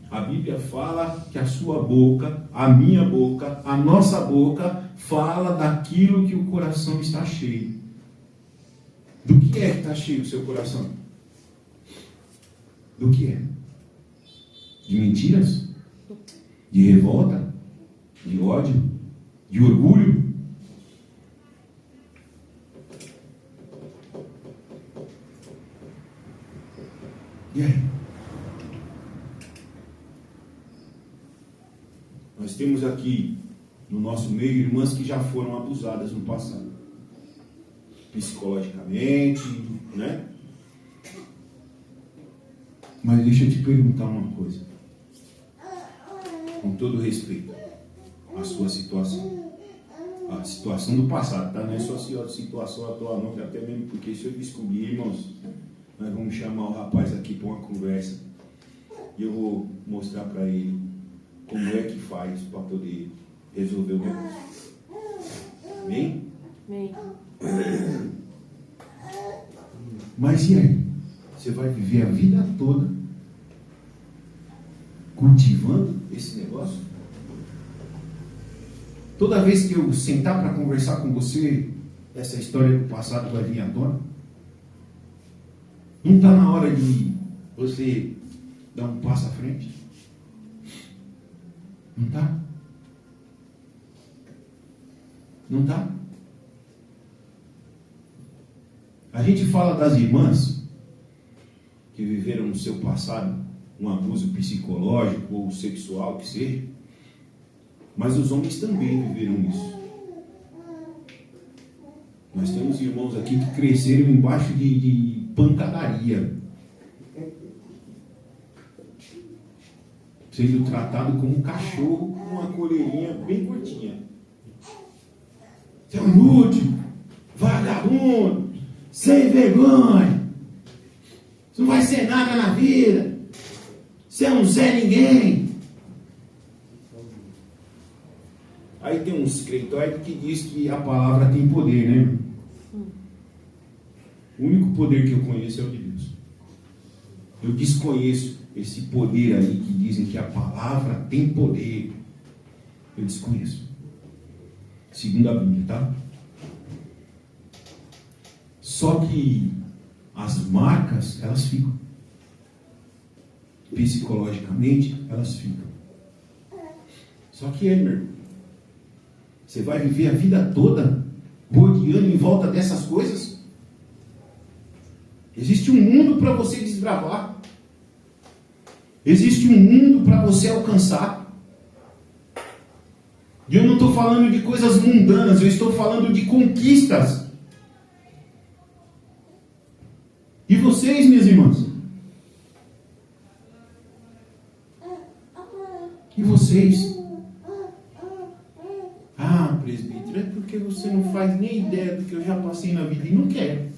A Bíblia fala que a sua boca, a minha boca, a nossa boca fala daquilo que o coração está cheio. Do que é que está cheio o seu coração? Do que é? De mentiras? De revolta? De ódio? De orgulho? E aí? Nós temos aqui no nosso meio irmãs que já foram abusadas no passado. Psicologicamente, né? Mas deixa eu te perguntar uma coisa. Com todo respeito, a sua situação. A situação do passado, tá? Não é só a situação atual, não. Até mesmo porque se eu descobrir, irmãos, nós vamos chamar o rapaz aqui para uma conversa. E eu vou mostrar para ele como é que faz para poder resolver o negócio. Amém? Amém. Mas e aí? Você vai viver a vida toda cultivando esse negócio? Toda vez que eu sentar para conversar com você, essa história do passado vai vir à tona? Não está na hora de você dar um passo à frente? Não está? Não está? A gente fala das irmãs que viveram no seu passado um abuso psicológico ou sexual, que seja, mas os homens também viveram isso. Nós temos irmãos aqui que cresceram embaixo de pancadaria, sendo tratado como um cachorro com uma coleirinha bem curtinha. Você é um inútil, vagabundo, sem vergonha, você não vai ser nada na vida, você é um Zé Ninguém. Aí tem uns crentores que diz que a palavra tem poder, né? O único poder que eu conheço é o de Deus. Eu desconheço esse poder aí que dizem que a palavra tem poder. Eu desconheço. Segundo a Bíblia, tá? Só que as marcas, elas ficam. Psicologicamente, elas ficam. Só que meu irmão, você vai viver a vida toda rodeando em volta dessas coisas? Existe um mundo para você desbravar. Existe um mundo para você alcançar. E eu não estou falando de coisas mundanas, eu estou falando de conquistas. E vocês, minhas irmãs? E vocês? Ah, presbítero, é porque você não faz nem ideia do que eu já passei na vida. E não quero.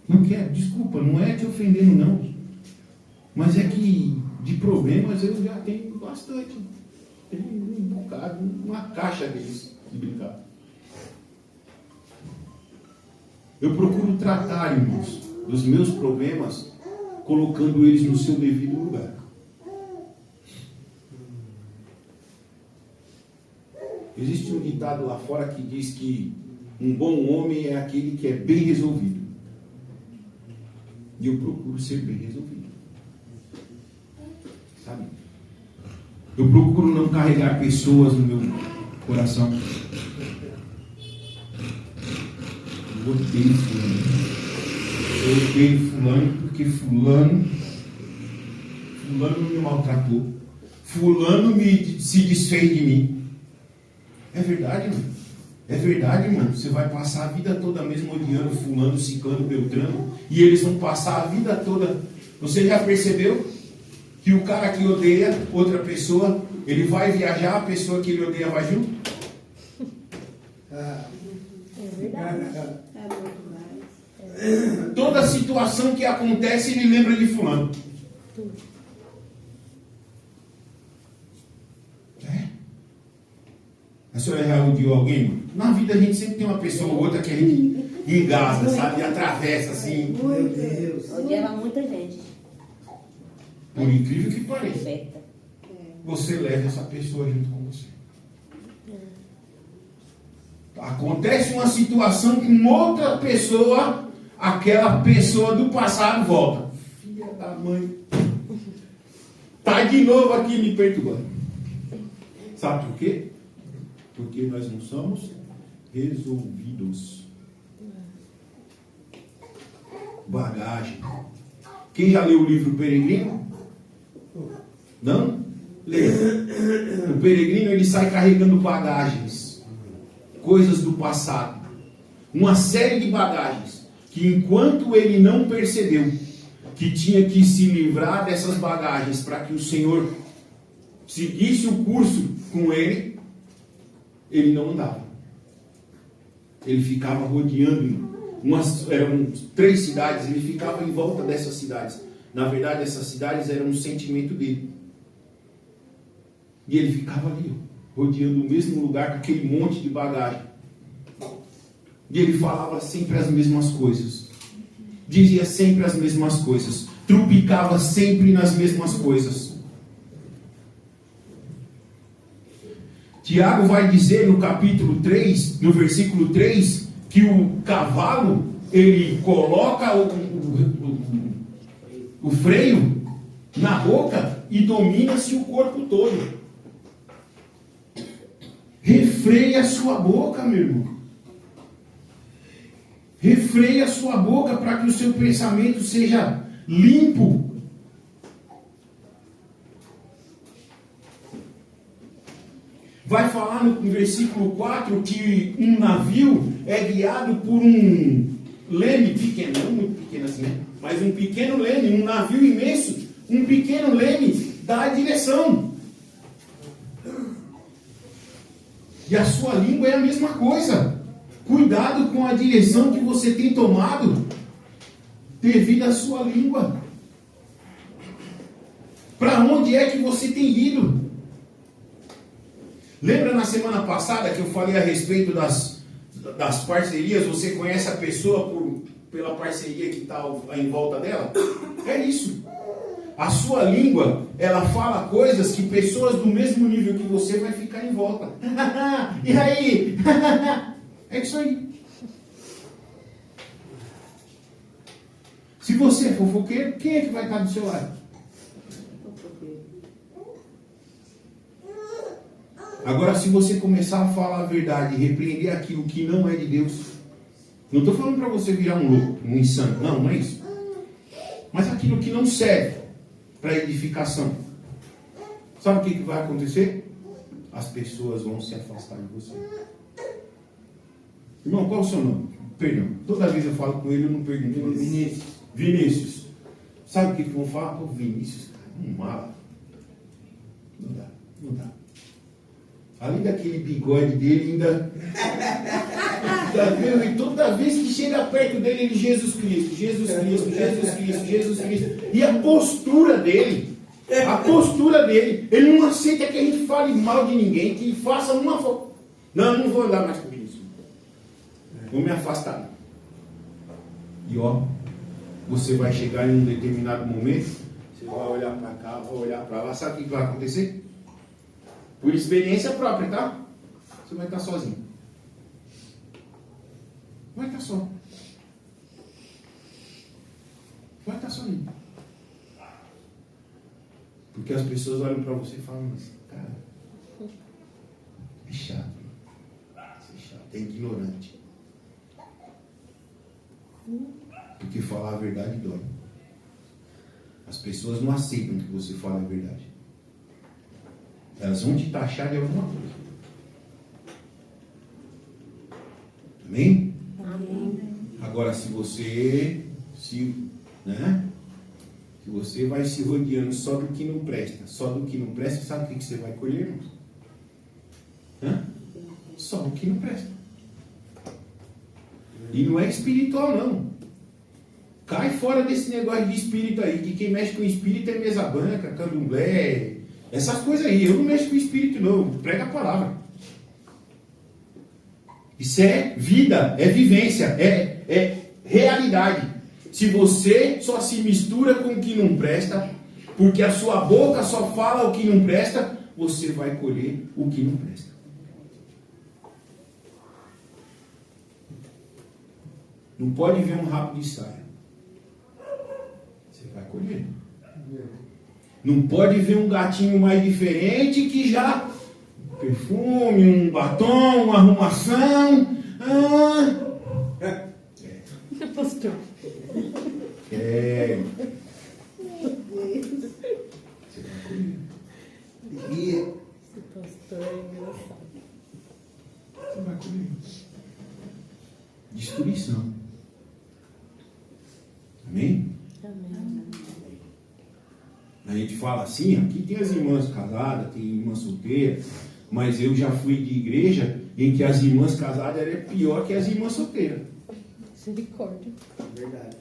Não quero, desculpa, não é te ofendendo não. Mas é que de problemas eu já tenho bastante. Tenho um bocado, uma caixa deles de brincar. Eu procuro tratar, irmãos, dos meus problemas, colocando eles no seu devido lugar. Existe um ditado lá fora que diz que um bom homem é aquele que é bem resolvido. E eu procuro ser bem resolvido. Sabe? Eu procuro não carregar pessoas no meu coração. Eu odeio fulano. Eu odeio fulano porque fulano me maltratou. Fulano se desfez de mim. É verdade, irmão. É verdade, irmão. Você vai passar a vida toda mesmo odiando fulano, ciclano, beltrano, e eles vão passar a vida toda. Você já percebeu que o cara que odeia outra pessoa, ele vai viajar, a pessoa que ele odeia vai junto? É verdade. Toda situação que acontece, ele lembra de fulano. A senhora já odiou alguém, mano? Na vida a gente sempre tem uma pessoa ou outra que a gente engasga, sabe? E atravessa assim. Meu Deus. Odiava muita gente. Por incrível que pareça. Certa. Você leva essa pessoa junto com você. Acontece uma situação com outra pessoa, aquela pessoa do passado volta. Filha da mãe. Tá de novo aqui me perturbando. Sabe por quê? Porque nós não somos resolvidos. Bagagem. Quem já leu o livro Peregrino? Não? Leia. O peregrino, ele sai carregando bagagens, coisas do passado, uma série de bagagens que, enquanto ele não percebeu que tinha que se livrar dessas bagagens para que o Senhor seguisse o curso com ele não andava. Ele ficava rodeando eram 3 cidades, ele ficava em volta dessas cidades. Na verdade, essas cidades eram um sentimento dele. E ele ficava ali, rodeando o mesmo lugar com aquele monte de bagagem. E ele falava sempre as mesmas coisas. Dizia sempre as mesmas coisas. Trupicava sempre nas mesmas coisas. Tiago vai dizer no capítulo 3, no versículo 3, que o cavalo, ele coloca o freio na boca e domina-se o corpo todo. Refreia a sua boca, meu irmão. Refreia a sua boca para que o seu pensamento seja limpo. Vai falar no versículo 4 que um navio é guiado por um leme pequeno, não muito pequeno assim, né? Mas um pequeno leme, um navio imenso, um pequeno leme dá a direção. E a sua língua é a mesma coisa. Cuidado com a direção que você tem tomado devido à sua língua. Para onde é que você tem ido? Lembra na semana passada que eu falei a respeito das parcerias? Você conhece a pessoa pela parceria que está em volta dela? É isso. A sua língua, ela fala coisas que pessoas do mesmo nível que você vai ficar em volta. E aí? É isso aí. Se você é fofoqueiro, quem é que vai estar do seu lado? Agora, se você começar a falar a verdade e repreender aquilo que não é de Deus, não estou falando para você virar um louco, um insano, não é isso. Mas aquilo que não serve, para edificação, sabe o que vai acontecer? As pessoas vão se afastar de você. Irmão, qual é o seu nome? Perdão, toda vez eu falo com ele, eu não pergunto. Vinícius. Sabe o que vão falar? Pô, Vinícius, cara, um mala. Não dá. Além daquele bigode dele, ainda. E toda vez que chega perto dele, ele Jesus Cristo. E a postura dele, ele não aceita que a gente fale mal de ninguém, que faça uma foto. Não vou olhar mais com isso. Vou me afastar. E ó, você vai chegar em um determinado momento, você vai olhar para cá, vai olhar para lá, sabe o que vai acontecer? Por experiência própria, tá? Você vai estar sozinho. Vai estar só. Vai estar sozinho. Porque as pessoas olham para você e falam, mas, cara, é chato. É ignorante. Porque falar a verdade dói. As pessoas não aceitam que você fale a verdade. Elas vão te taxar de alguma coisa. Amém? Amém. Agora, se você vai se rodeando só do que não presta, sabe o que você vai colher, irmãos? Só do que não presta. E não é espiritual, não. Cai fora desse negócio de espírito aí, que quem mexe com espírito é mesa branca, candomblé, essas coisas aí. Eu não mexo com espírito, não. Prega a palavra. Isso é vida, é vivência, é realidade. Se você só se mistura com o que não presta, porque a sua boca só fala o que não presta, você vai colher o que não presta. Não pode ver um rabo de saia. Você vai colher. Não pode ver um gatinho mais diferente que já perfume, um batom, uma arrumação. Pastor. Você vai colher. Esse pastor é engraçado. Você vai colher. Destruição. Amém? Amém. A gente fala assim, aqui tem as irmãs casadas, tem irmã solteira, mas eu já fui de igreja em que as irmãs casadas eram pior que as irmãs solteiras. Misericórdia. Verdade.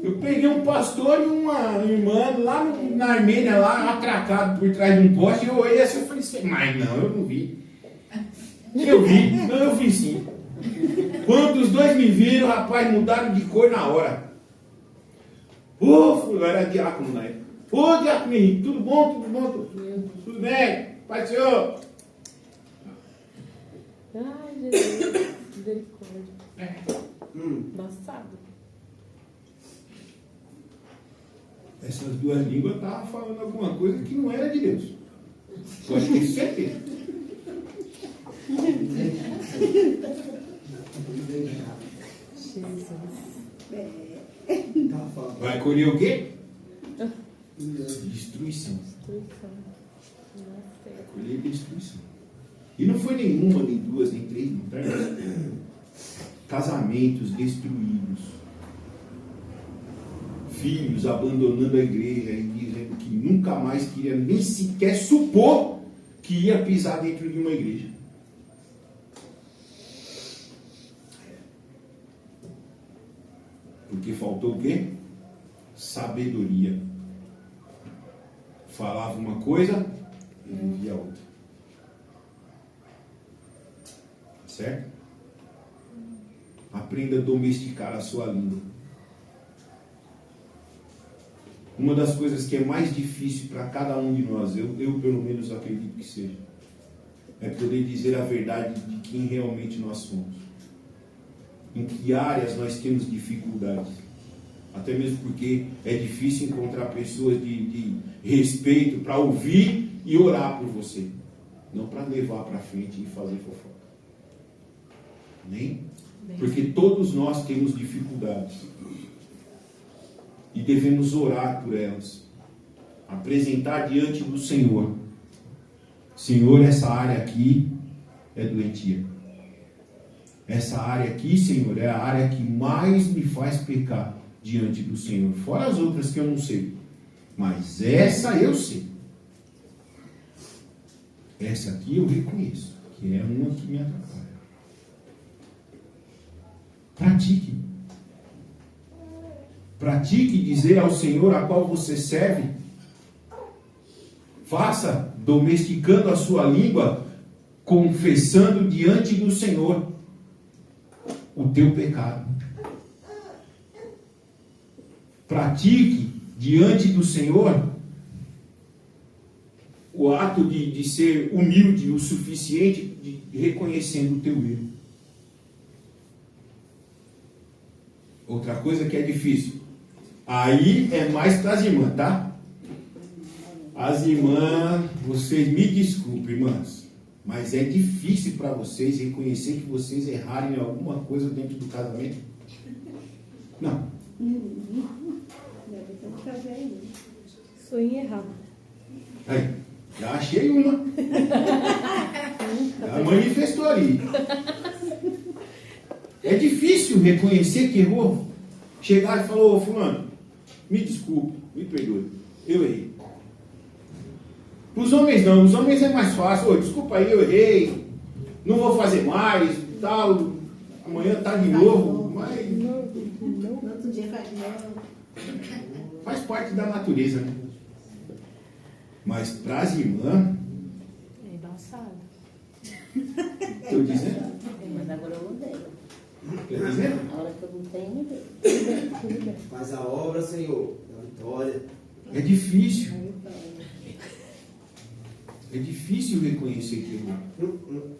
Eu peguei um pastor e uma irmã lá na Armênia, lá atracado por trás de um poste, e eu olhei assim e falei assim, mas não, eu não vi. Eu vi sim. Quando os dois me viram, rapaz, mudaram de cor na hora. Eu era diácono na época. Ô, diácono Henrique, tudo bom? Tudo bem? Pai do Senhor. Ai, Jesus. Misericórdia. Embaçado. Essas duas línguas estavam falando alguma coisa que não era de Deus. Eu acho que tenho certeza. Vai colher o quê? Destruição. Vai colher destruição. E não foi nenhuma, nem duas, nem três, não, tá? Casamentos destruídos. Filhos abandonando a igreja e dizendo que nunca mais queria nem sequer supor que ia pisar dentro de uma igreja. Porque faltou o quê? Sabedoria. Falava uma coisa e vivia outra. Certo? Aprenda a domesticar a sua língua. Uma das coisas que é mais difícil para cada um de nós, eu pelo menos acredito que seja, é poder dizer a verdade de quem realmente nós somos. Em que áreas nós temos dificuldades. Até mesmo porque é difícil encontrar pessoas de respeito para ouvir e orar por você. Não para levar para frente e fazer fofoca. Amém? Porque todos nós temos dificuldades. E devemos orar por elas. apresentar diante do Senhor: Senhor, essa área aqui é doentia. Essa área aqui, Senhor, é a área que mais me faz pecar diante do Senhor. Fora as outras que eu não sei. Mas essa eu sei. Essa aqui eu reconheço, que é uma que me atrapalha. Pratique. Pratique dizer ao Senhor a qual você serve. Faça, domesticando a sua língua, confessando diante do Senhor o teu pecado. Pratique diante do Senhor o ato de ser humilde o suficiente, de reconhecendo o teu erro. Outra coisa que é difícil. Aí é mais para as irmãs, tá? As irmãs, vocês me desculpem, irmãs, mas é difícil para vocês reconhecer que vocês erraram em alguma coisa dentro do casamento? Não. Sou em errado. Aí, já achei uma. Já manifestou ali. É difícil reconhecer que errou. Chegar e falar: ô fulano, me desculpe, me perdoe, eu errei. Para os homens não, os homens é mais fácil. Ô, desculpa aí, eu errei, não vou fazer mais, tal, amanhã tá de novo, mas No outro dia faz de novo. faz parte da natureza, né? Mas para as irmãs, É embaçado. estou dizendo, Mas agora eu mudei. quer dizer, A hora que eu não tenho, mudei. Faz a obra, Senhor, da vitória. é difícil. É difícil reconhecer que errou.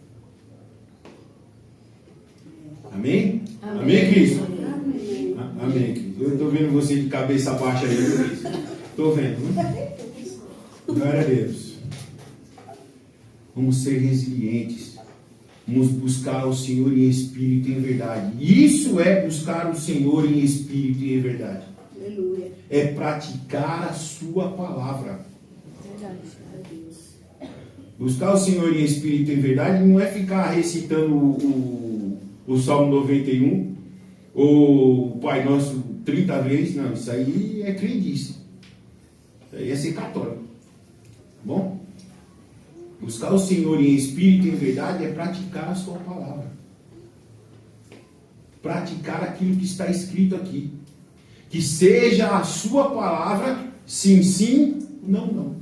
Amém? Amém, Cristo? Amém, Cristo. Eu estou vendo você de cabeça baixa aí, Cristo. Estou vendo, né? Glória a Deus. Vamos ser resilientes. Vamos buscar o Senhor em espírito e em verdade. Isso é buscar o Senhor em espírito e em verdade. Aleluia. É praticar a sua palavra. Verdade. Buscar o Senhor em espírito e em verdade não é ficar recitando o Salmo 91 ou o Pai Nosso 30 vezes. Não, isso aí é crendice. Isso aí é ser católico. Tá bom? Buscar o Senhor em espírito e em verdade é praticar a sua palavra. Praticar aquilo que está escrito aqui. Que seja a sua palavra sim, sim, não, não.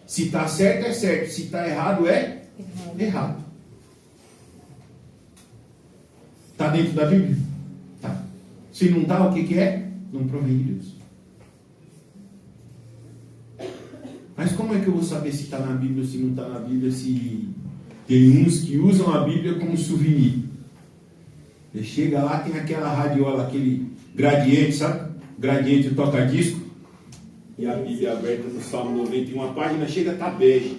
Se está certo, é certo. Se está errado, é errado. Está dentro da Bíblia? Tá. Se não está, o que é? Não provém de Deus. Mas como é que eu vou saber se está na Bíblia ou se não está na Bíblia? Se tem uns que usam a Bíblia como souvenir. Você chega lá, tem aquela radiola, aquele gradiente, sabe? Gradiente toca-disco. E a Bíblia aberta no Salmo 91, a página chega a estar bege.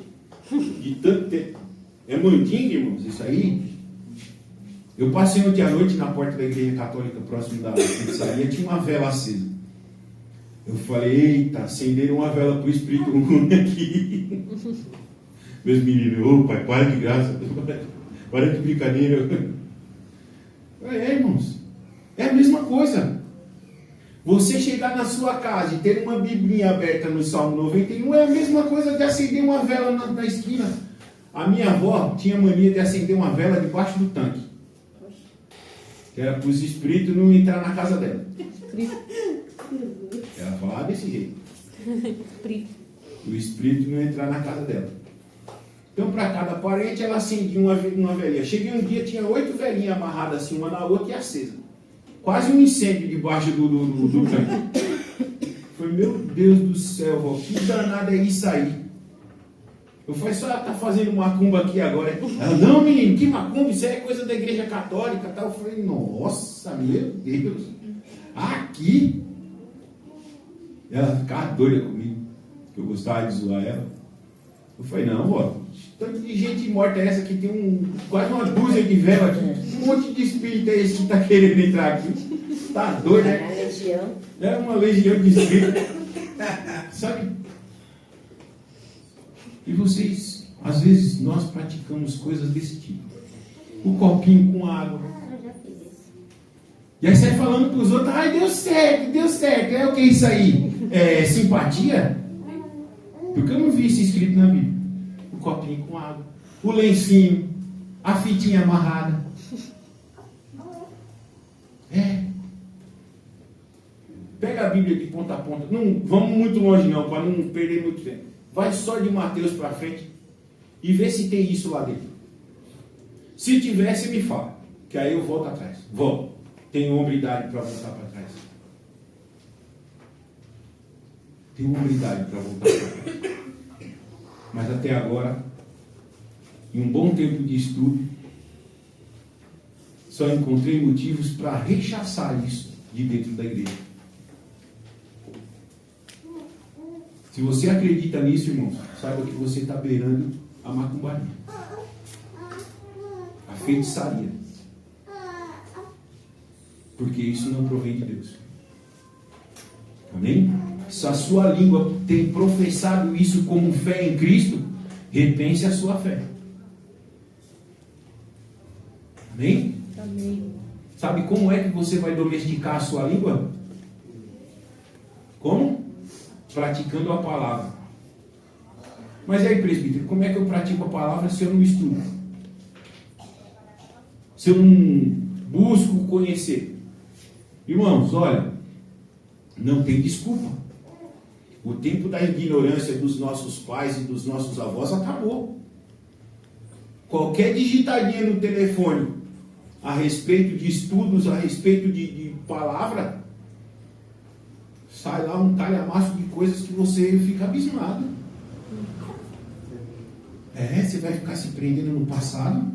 De tanto tempo. É mandinga, irmãos, isso aí. Eu passei ontem à noite na porta da igreja católica, próximo da pizzaria, tinha uma vela acesa. Eu falei: eita, acenderam uma vela para o Espírito Mundo aqui. Meus meninos: ô pai, para de graça, para de brincadeira. É, irmãos, é a mesma coisa. Você chegar na sua casa e ter uma biblinha aberta no Salmo 91 é a mesma coisa de acender uma vela na esquina. A minha avó tinha mania de acender uma vela debaixo do tanque. Que era para os espíritos não entrar na casa dela. Ela falava desse jeito. O espírito não entrar na casa dela. Então, para cada parente, ela acendia uma velhinha. Cheguei um dia, tinha 8 velhinhas amarradas assim, uma na outra e acesa. Quase um incêndio debaixo do tanque. Falei: meu Deus do céu, vó, que danada é isso aí? Eu falei: só ela está fazendo macumba aqui agora. Ela: não, menino, que macumba? Isso é coisa da igreja católica. Tal. Eu falei: nossa, meu Deus. Aqui? Ela ficava doida comigo, que eu gostava de zoar ela. Eu falei: não, vó, tanto de gente morta é essa que tem quase uma dúzia de vela aqui. Um monte de espírito é esse que está querendo entrar aqui. Tá doido, né? A legião. É uma legião de espírito. Sabe? E vocês, às vezes, nós praticamos coisas desse tipo. O copinho com água. Eu já fiz isso. E aí sai falando para os outros, ai, deu certo, deu certo. É o que é isso aí? É simpatia? Porque eu não vi isso escrito na Bíblia. O copinho com água, o lencinho, a fitinha amarrada. Pega a Bíblia de ponta a ponta. Não vamos muito longe não, para não perder muito tempo. Vai só de Mateus para frente e vê se tem isso lá dentro. Se tiver, você me fala, que aí eu volto atrás. Volto. Tenho hombridade para voltar para trás. Tenho hombridade para voltar para trás. Mas até agora, em um bom tempo de estudo, só encontrei motivos para rechaçar isso de dentro da igreja. Se você acredita nisso, irmãos, saiba que você está beirando a macumbaria, a feitiçaria, porque isso não provém de Deus. Amém? Se a sua língua tem professado isso como fé em Cristo, repense a sua fé. Amém? Amém. Sabe como é que você vai domesticar a sua língua? Como? Praticando a palavra. Mas aí, presbítero, como é que eu pratico a palavra se eu não estudo? Se eu não busco conhecer? Irmãos, olha, não tem desculpa. O tempo da ignorância dos nossos pais e dos nossos avós acabou. Qualquer digitadinha no telefone a respeito de estudos, a respeito de palavra, sai lá um calhamaço de coisas que você fica abismado. Você vai ficar se prendendo no passado?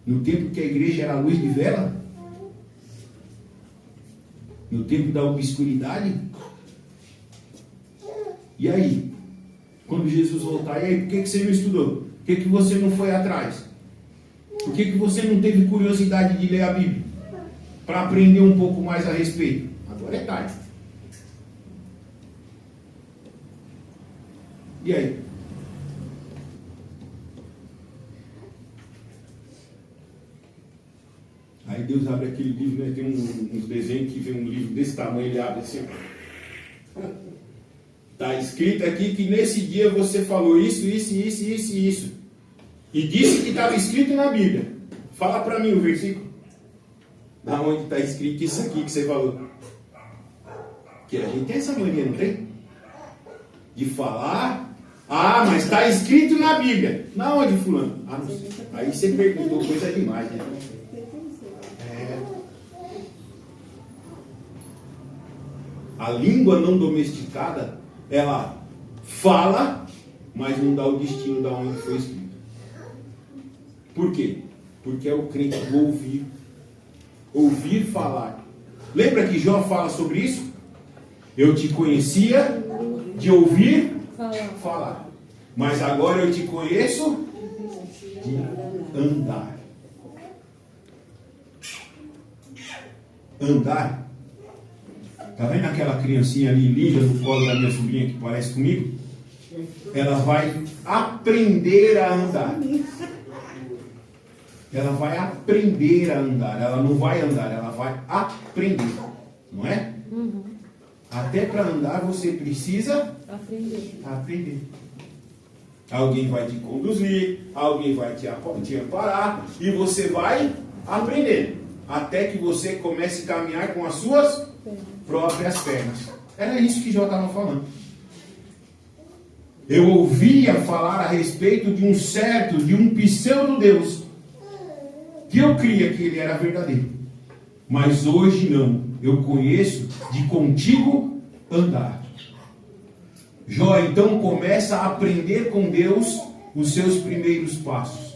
No tempo que a igreja era a luz de vela? No tempo da obscuridade? E aí? Quando Jesus voltar, e aí, por que você não estudou? Por que você não foi atrás? Por que você não teve curiosidade de ler a Bíblia? Para aprender um pouco mais a respeito? Agora é tarde. E aí? Aí Deus abre aquele livro, né? Tem uns desenhos que vem um livro desse tamanho, ele abre assim. Está escrito aqui que nesse dia você falou isso. E disse que estava escrito na Bíblia. Fala para mim o versículo. Da onde está escrito isso aqui que você falou. Que a gente tem essa mania, não tem? De falar. Mas está escrito na Bíblia. Na onde, fulano? Não sei. Aí você perguntou coisa demais, né? A língua não domesticada, ela fala, mas não dá o destino da onde foi escrito. Por quê? Porque é o crente ouvir. Ouvir falar. Lembra que Jó fala sobre isso? Eu te conhecia de ouvir falar. Mas agora eu te conheço de andar. Andar. Está vendo aquela criancinha ali linda no colo da minha sobrinha que parece comigo? Ela vai aprender a andar. Ela vai aprender a andar. Ela não vai andar, ela vai aprender. Não é? Uhum. Até para andar você precisa aprender. Alguém vai te conduzir, alguém vai te amparar e você vai aprender. Até que você comece a caminhar com as suas próprias pernas. Era isso que Jó estava falando. Eu ouvia falar a respeito de um pseudo-deus, que eu cria que ele era verdadeiro. Mas hoje não. Eu conheço de contigo andar. Jó então começa a aprender com Deus os seus primeiros passos.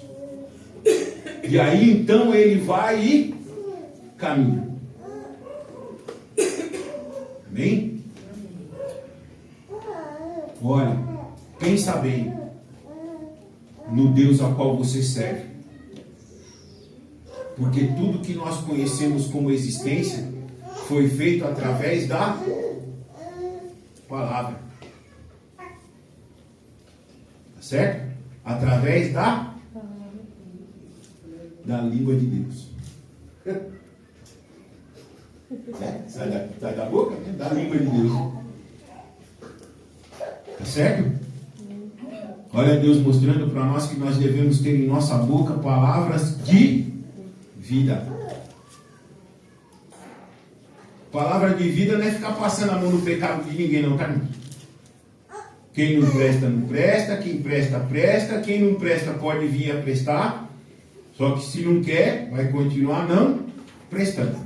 E aí então ele vai e caminha. Amém? Olha, pensa bem no Deus ao qual você serve. Porque tudo que nós conhecemos como existência foi feito através da palavra. Tá certo? Através da língua de Deus. Sai da boca, né? Da língua de Deus. Tá certo? Olha Deus mostrando para nós que nós devemos ter em nossa boca palavras de vida. Palavra de vida não é ficar passando a mão no pecado de ninguém, não, cara. Quem não presta, não presta. Quem presta, presta. Quem não presta pode vir a prestar. Só que se não quer, vai continuar não prestando.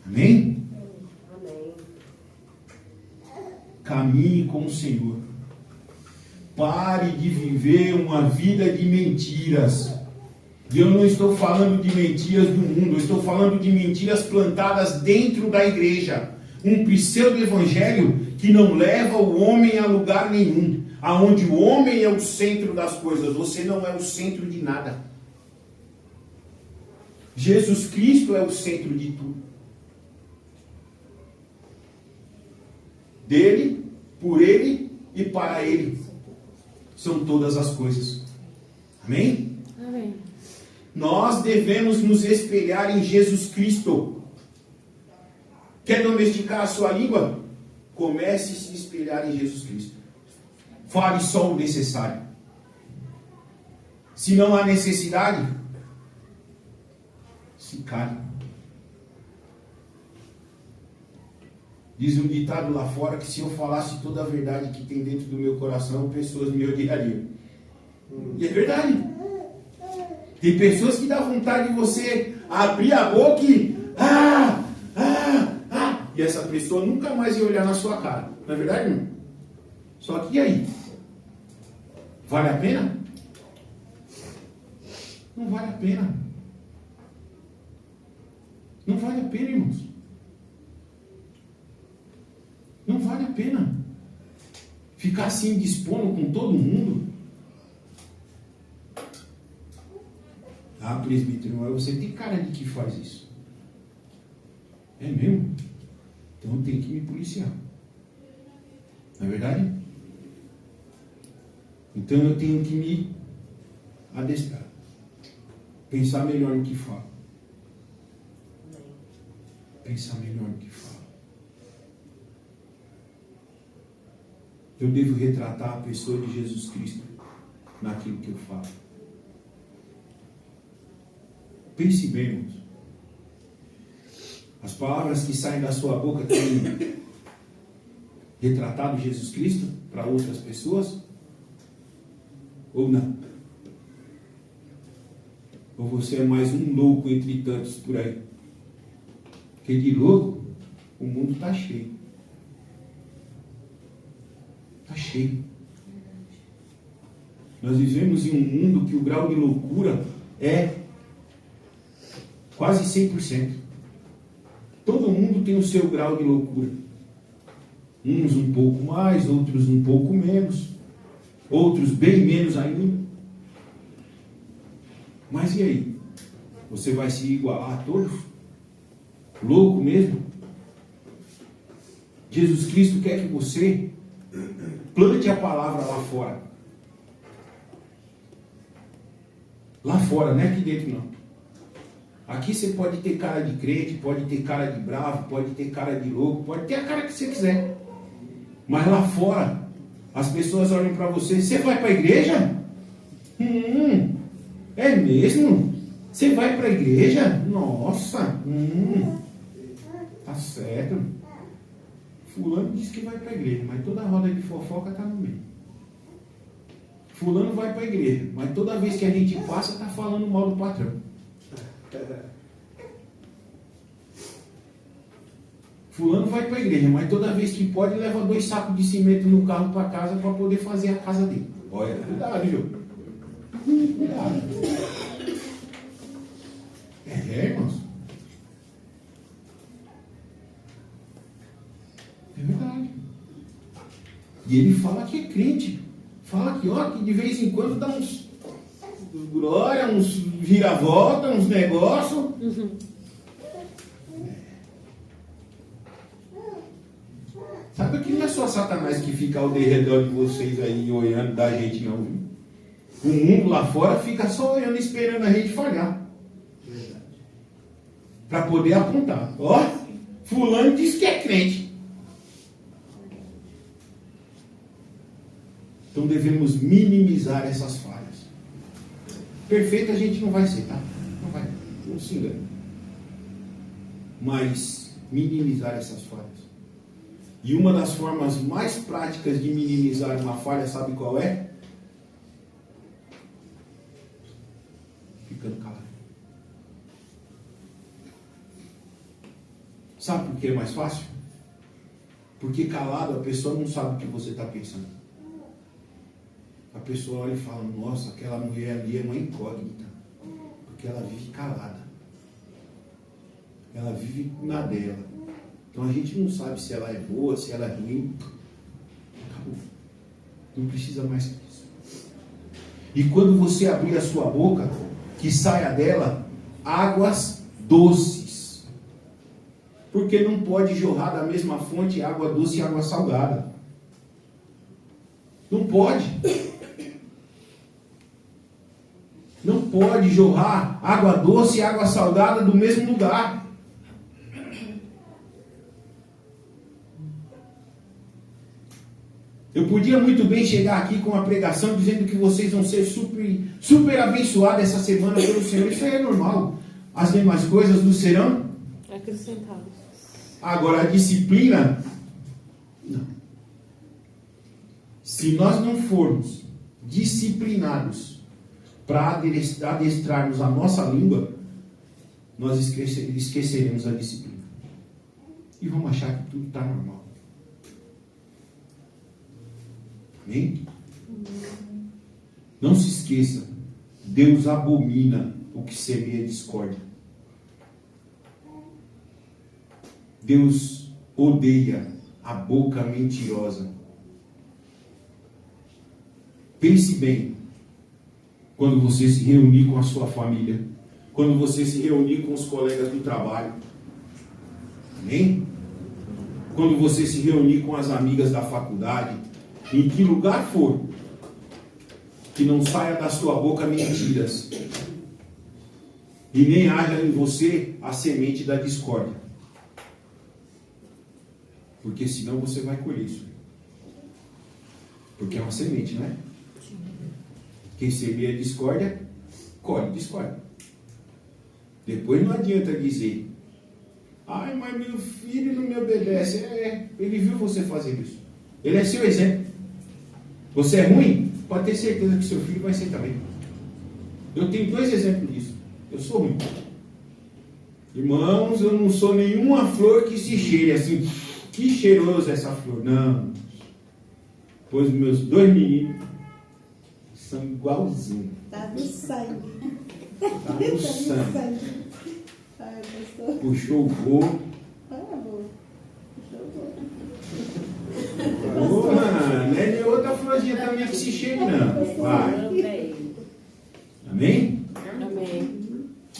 Amém? Amém. Caminhe com o Senhor. Pare de viver uma vida de mentiras. E eu não estou falando de mentiras do mundo, eu estou falando de mentiras plantadas dentro da igreja. Um pseudo-evangelho que não leva o homem a lugar nenhum. Aonde o homem é o centro das coisas, você não é o centro de nada. Jesus Cristo é o centro de tudo. Dele, por Ele e para Ele são todas as coisas. Amém? Amém. Nós devemos nos espelhar em Jesus Cristo. Quer domesticar a sua língua? Comece a se espelhar em Jesus Cristo. Fale só o necessário. Se não há necessidade, se cale. Diz um ditado lá fora que se eu falasse toda a verdade que tem dentro do meu coração, pessoas me odiariam. E é verdade. Tem pessoas que dá vontade de você abrir a boca e... E essa pessoa nunca mais ia olhar na sua cara. Não é verdade, irmão? Só que e aí? Vale a pena? Não vale a pena. Não vale a pena, irmãos. Não vale a pena. Ficar assim dispondo com todo mundo. Ah, presbítero, mas você tem cara de que faz isso. É mesmo? Então eu tenho que me policiar. Não é verdade? Então eu tenho que me adestrar. Pensar melhor no que falo. Pensar melhor no que falo. Eu devo retratar a pessoa de Jesus Cristo naquilo que eu falo. Pense bem, irmãos. As palavras que saem da sua boca têm retratado Jesus Cristo para outras pessoas? Ou não? Ou você é mais um louco entre tantos por aí? Porque de louco, o mundo está cheio. Está cheio. Nós vivemos em um mundo que o grau de loucura é quase 100%. Todo mundo tem o seu grau de loucura. Uns um pouco mais, outros um pouco menos. Outros bem menos ainda. Mas e aí? Você vai se igualar a todos? Louco mesmo? Jesus Cristo quer que você plante a palavra lá fora. Lá fora, não é aqui dentro não. Aqui você pode ter cara de crente, pode ter cara de bravo, pode ter cara de louco, pode ter a cara que você quiser. Mas lá fora, as pessoas olham para você, você vai para a igreja? É mesmo? Você vai para a igreja? Nossa, tá certo. Fulano diz que vai para a igreja, mas toda roda de fofoca está no meio. Fulano vai para a igreja, mas toda vez que a gente passa, está falando mal do patrão. Fulano vai para a igreja, mas toda vez que pode, leva 2 sacos de cimento no carro para casa para poder fazer a casa dele. Olha, cuidado, viu? Cuidado. Irmãos. É verdade. E ele fala que é crente. Fala que, ó, que de vez em quando dá uns glória, uns vira-volta, uns negócios. só Satanás que fica ao redor de vocês aí, olhando da gente, não. Viu? O mundo lá fora fica só olhando, esperando a gente falhar. Para poder apontar. Ó, fulano diz que é crente. Então devemos minimizar essas falhas. Perfeito a gente não vai ser, tá? Não vai. Não se engane. Mas minimizar essas falhas. E uma das formas mais práticas de minimizar uma falha, sabe qual é? Ficando calado. Sabe por que é mais fácil? Porque calado a pessoa não sabe o que você está pensando. A pessoa olha e fala, nossa, aquela mulher ali é uma incógnita. Porque ela vive calada. Ela vive na dela. Então a gente não sabe se ela é boa, se ela é ruim. Acabou. Não precisa mais disso. E quando você abrir a sua boca, que saia dela águas doces. Porque não pode jorrar da mesma fonte água doce e água salgada. Não pode. Não pode jorrar água doce e água salgada do mesmo lugar. Eu podia muito bem chegar aqui com uma pregação dizendo que vocês vão ser super abençoados essa semana pelo Senhor. Isso aí é normal. As demais coisas não serão acrescentadas. Agora a disciplina, não. Se nós não formos disciplinados para adestrarmos a nossa língua, nós esqueceremos a disciplina. E vamos achar que tudo está normal. Amém? Não se esqueça, Deus abomina o que semeia discórdia. Deus odeia a boca mentirosa. Pense bem, quando você se reunir com a sua família, quando você se reunir com os colegas do trabalho, amém? Quando você se reunir com as amigas da faculdade, em que lugar for, que não saia da sua boca mentiras, e nem haja em você a semente da discórdia. Porque senão você vai colher isso. Porque é uma semente, não é? Quem semeia discórdia, colhe discórdia. Depois não adianta dizer, ai, mas meu filho não me obedece. Ele viu você fazer isso. Ele é seu exemplo. Você é ruim? Pode ter certeza que seu filho vai ser também. Eu tenho 2 exemplos disso. Eu sou ruim. Irmãos, eu não sou nenhuma flor que se cheire assim. Que cheiroso essa flor. Não. Pois meus 2 meninos são igualzinhos. Tá no sangue. Tá no sangue. Ai, pastor. Puxou o voo. Olha, amor. Puxou o Falou, não é de outra florzinha também que se cheire, não. Vai. Amém? Amém.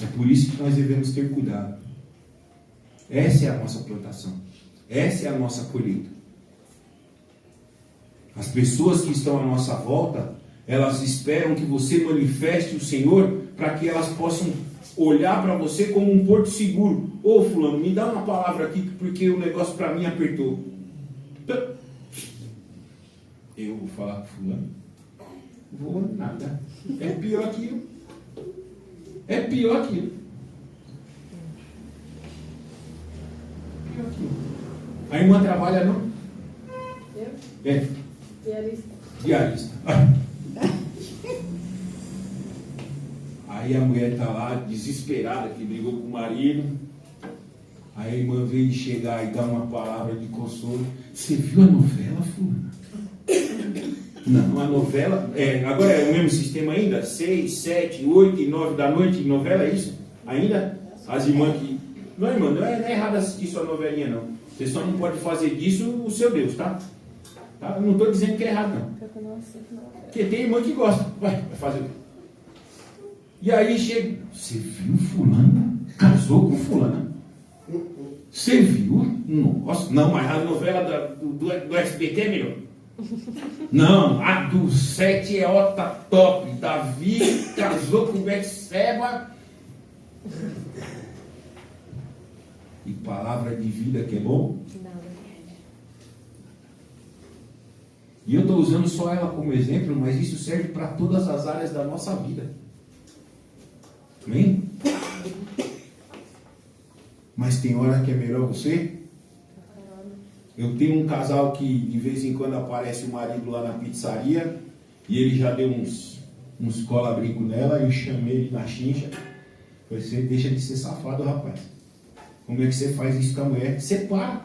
É por isso que nós devemos ter cuidado. Essa é a nossa plantação. Essa é a nossa colheita. As pessoas que estão à nossa volta, elas esperam que você manifeste o Senhor para que elas possam olhar para você como um porto seguro. Ô fulano, me dá uma palavra aqui porque o negócio para mim apertou. Eu vou falar com fulano? Vou nada. É pior que eu. É pior que eu. Pior que eu. A irmã trabalha não? Eu? É. Diarista. Diarista. Aí a mulher está lá, desesperada, que brigou com o marido. Aí a irmã veio chegar e dar uma palavra de consolo. Você viu a novela, fulana? Não, a novela... agora é o mesmo sistema ainda? 6, 7, 8 e 9 da noite, novela, é isso? Ainda? As irmãs que... Não, irmã, não é errado assistir sua novelinha, não. Você só não pode fazer disso o seu Deus, tá? Eu não estou dizendo que é errado, não. Porque tem irmã que gosta. Vai fazer o quê? E aí chega... Você viu fulano? Casou com fulana? Você viu? Nossa, não, mas a novela do SBT é melhor. Não, a do 7 é outra top. Davi casou com Betseba. E palavra de vida que é bom? E eu estou usando só ela como exemplo, mas isso serve para todas as áreas da nossa vida. Amém? Mas tem hora que é melhor você? Eu tenho um casal que de vez em quando aparece o marido lá na pizzaria e ele já deu uns cola-brinco nela e eu chamei ele na chincha. Falei, você deixa de ser safado, rapaz. Como é que você faz isso com a mulher? Separa.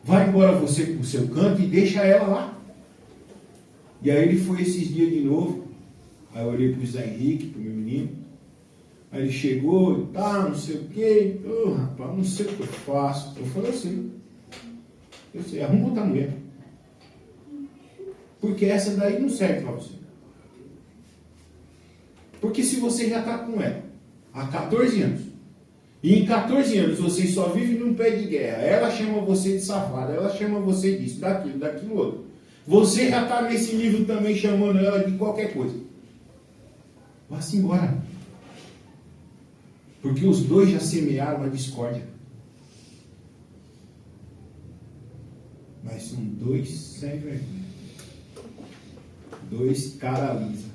Vai embora você pro seu canto e deixa ela lá. E aí ele foi esses dias de novo. Aí eu olhei pro Zé Henrique, pro meu menino. Aí ele chegou e tá, não sei o quê. Rapaz, não sei o que eu faço. Eu falei assim. Eu sei, arruma outra mulher. Porque essa daí não serve para você. Porque se você já está com ela há 14 anos, e em 14 anos você só vive num pé de guerra, ela chama você de safada, ela chama você disso, daquilo outro. Você já está nesse nível também chamando ela de qualquer coisa. Vá-se embora. Porque os dois já semearam a discórdia. Mas são dois sem vergonha. Dois cara lisa.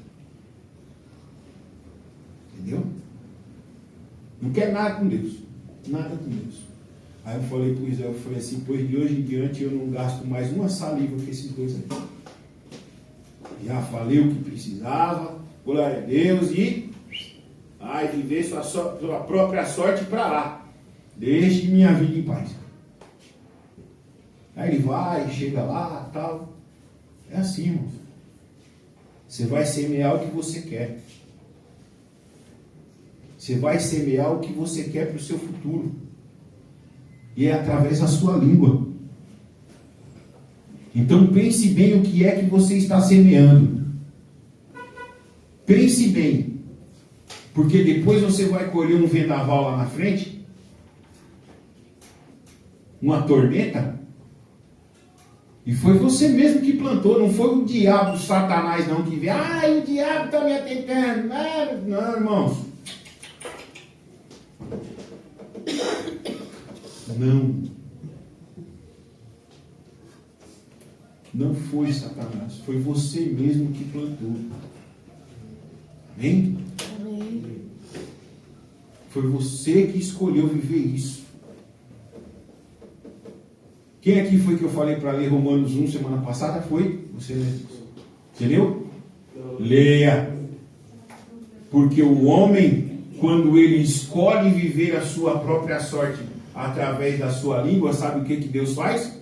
Entendeu? Não quer nada com Deus. Nada com Deus. Aí eu falei para o Israel, eu falei assim, pois de hoje em diante eu não gasto mais uma saliva com esses dois aí. Já falei o que precisava, glória a Deus, e vai viver sua própria sorte para lá. Deixe minha vida em paz. Aí ele vai, chega lá, tal. É assim, irmão. Você vai semear o que você quer. Você vai semear o que você quer para o seu futuro. E é através da sua língua. Então pense bem o que é que você está semeando. Pense bem. Porque depois você vai colher um vendaval lá na frente. Uma tormenta. E foi você mesmo que plantou, não foi o diabo, o Satanás não que veio. O diabo está me atentando. Não, irmãos. Não foi Satanás, foi você mesmo que plantou. Amém? Amém. Foi você que escolheu viver isso. Quem aqui foi que eu falei para ler Romanos 1 semana passada? Foi você mesmo. Você leu? Leia. Porque o homem, quando ele escolhe viver a sua própria sorte através da sua língua, sabe o que Deus faz?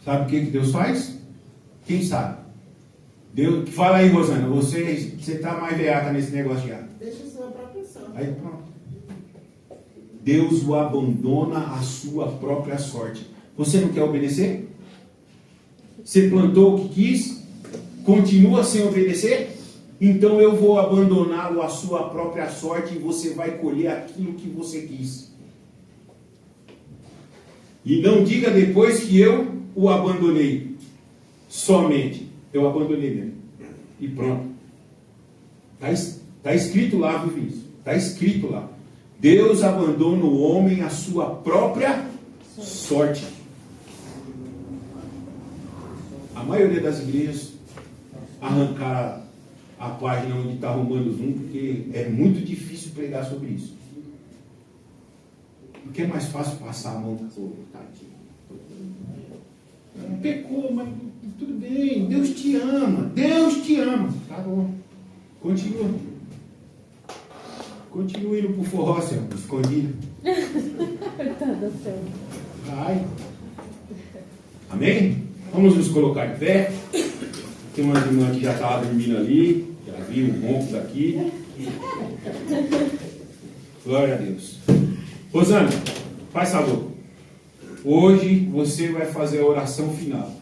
Sabe o que Deus faz? Quem sabe? Deus, fala aí, Rosana, você está mais veata nesse negócio já. Deixa a sua própria sorte. Aí pronto. Deus o abandona a sua própria sorte. Você não quer obedecer? Você plantou o que quis? Continua sem obedecer? Então eu vou abandoná-lo à sua própria sorte e você vai colher aquilo que você quis. E não diga depois que eu o abandonei. Somente. Eu abandonei mesmo. E pronto. Está escrito lá, viu, Vinícius? Está escrito lá. Deus abandona o homem à sua própria sorte. A maioria das igrejas arrancaram a página onde está Romanos 1, porque é muito difícil pregar sobre isso. Porque é mais fácil passar a mão para o tadinho. Pecou, mas tudo bem. Deus te ama. Deus te ama. Tá bom. Continua. Continue indo pro forró, senhor, escondido. Vai. Amém? Vamos nos colocar de pé. Tem uma irmã que já estava dormindo ali. Já vi um ronco daqui. Glória a Deus. Rosana, faz favor. Hoje você vai fazer a oração final.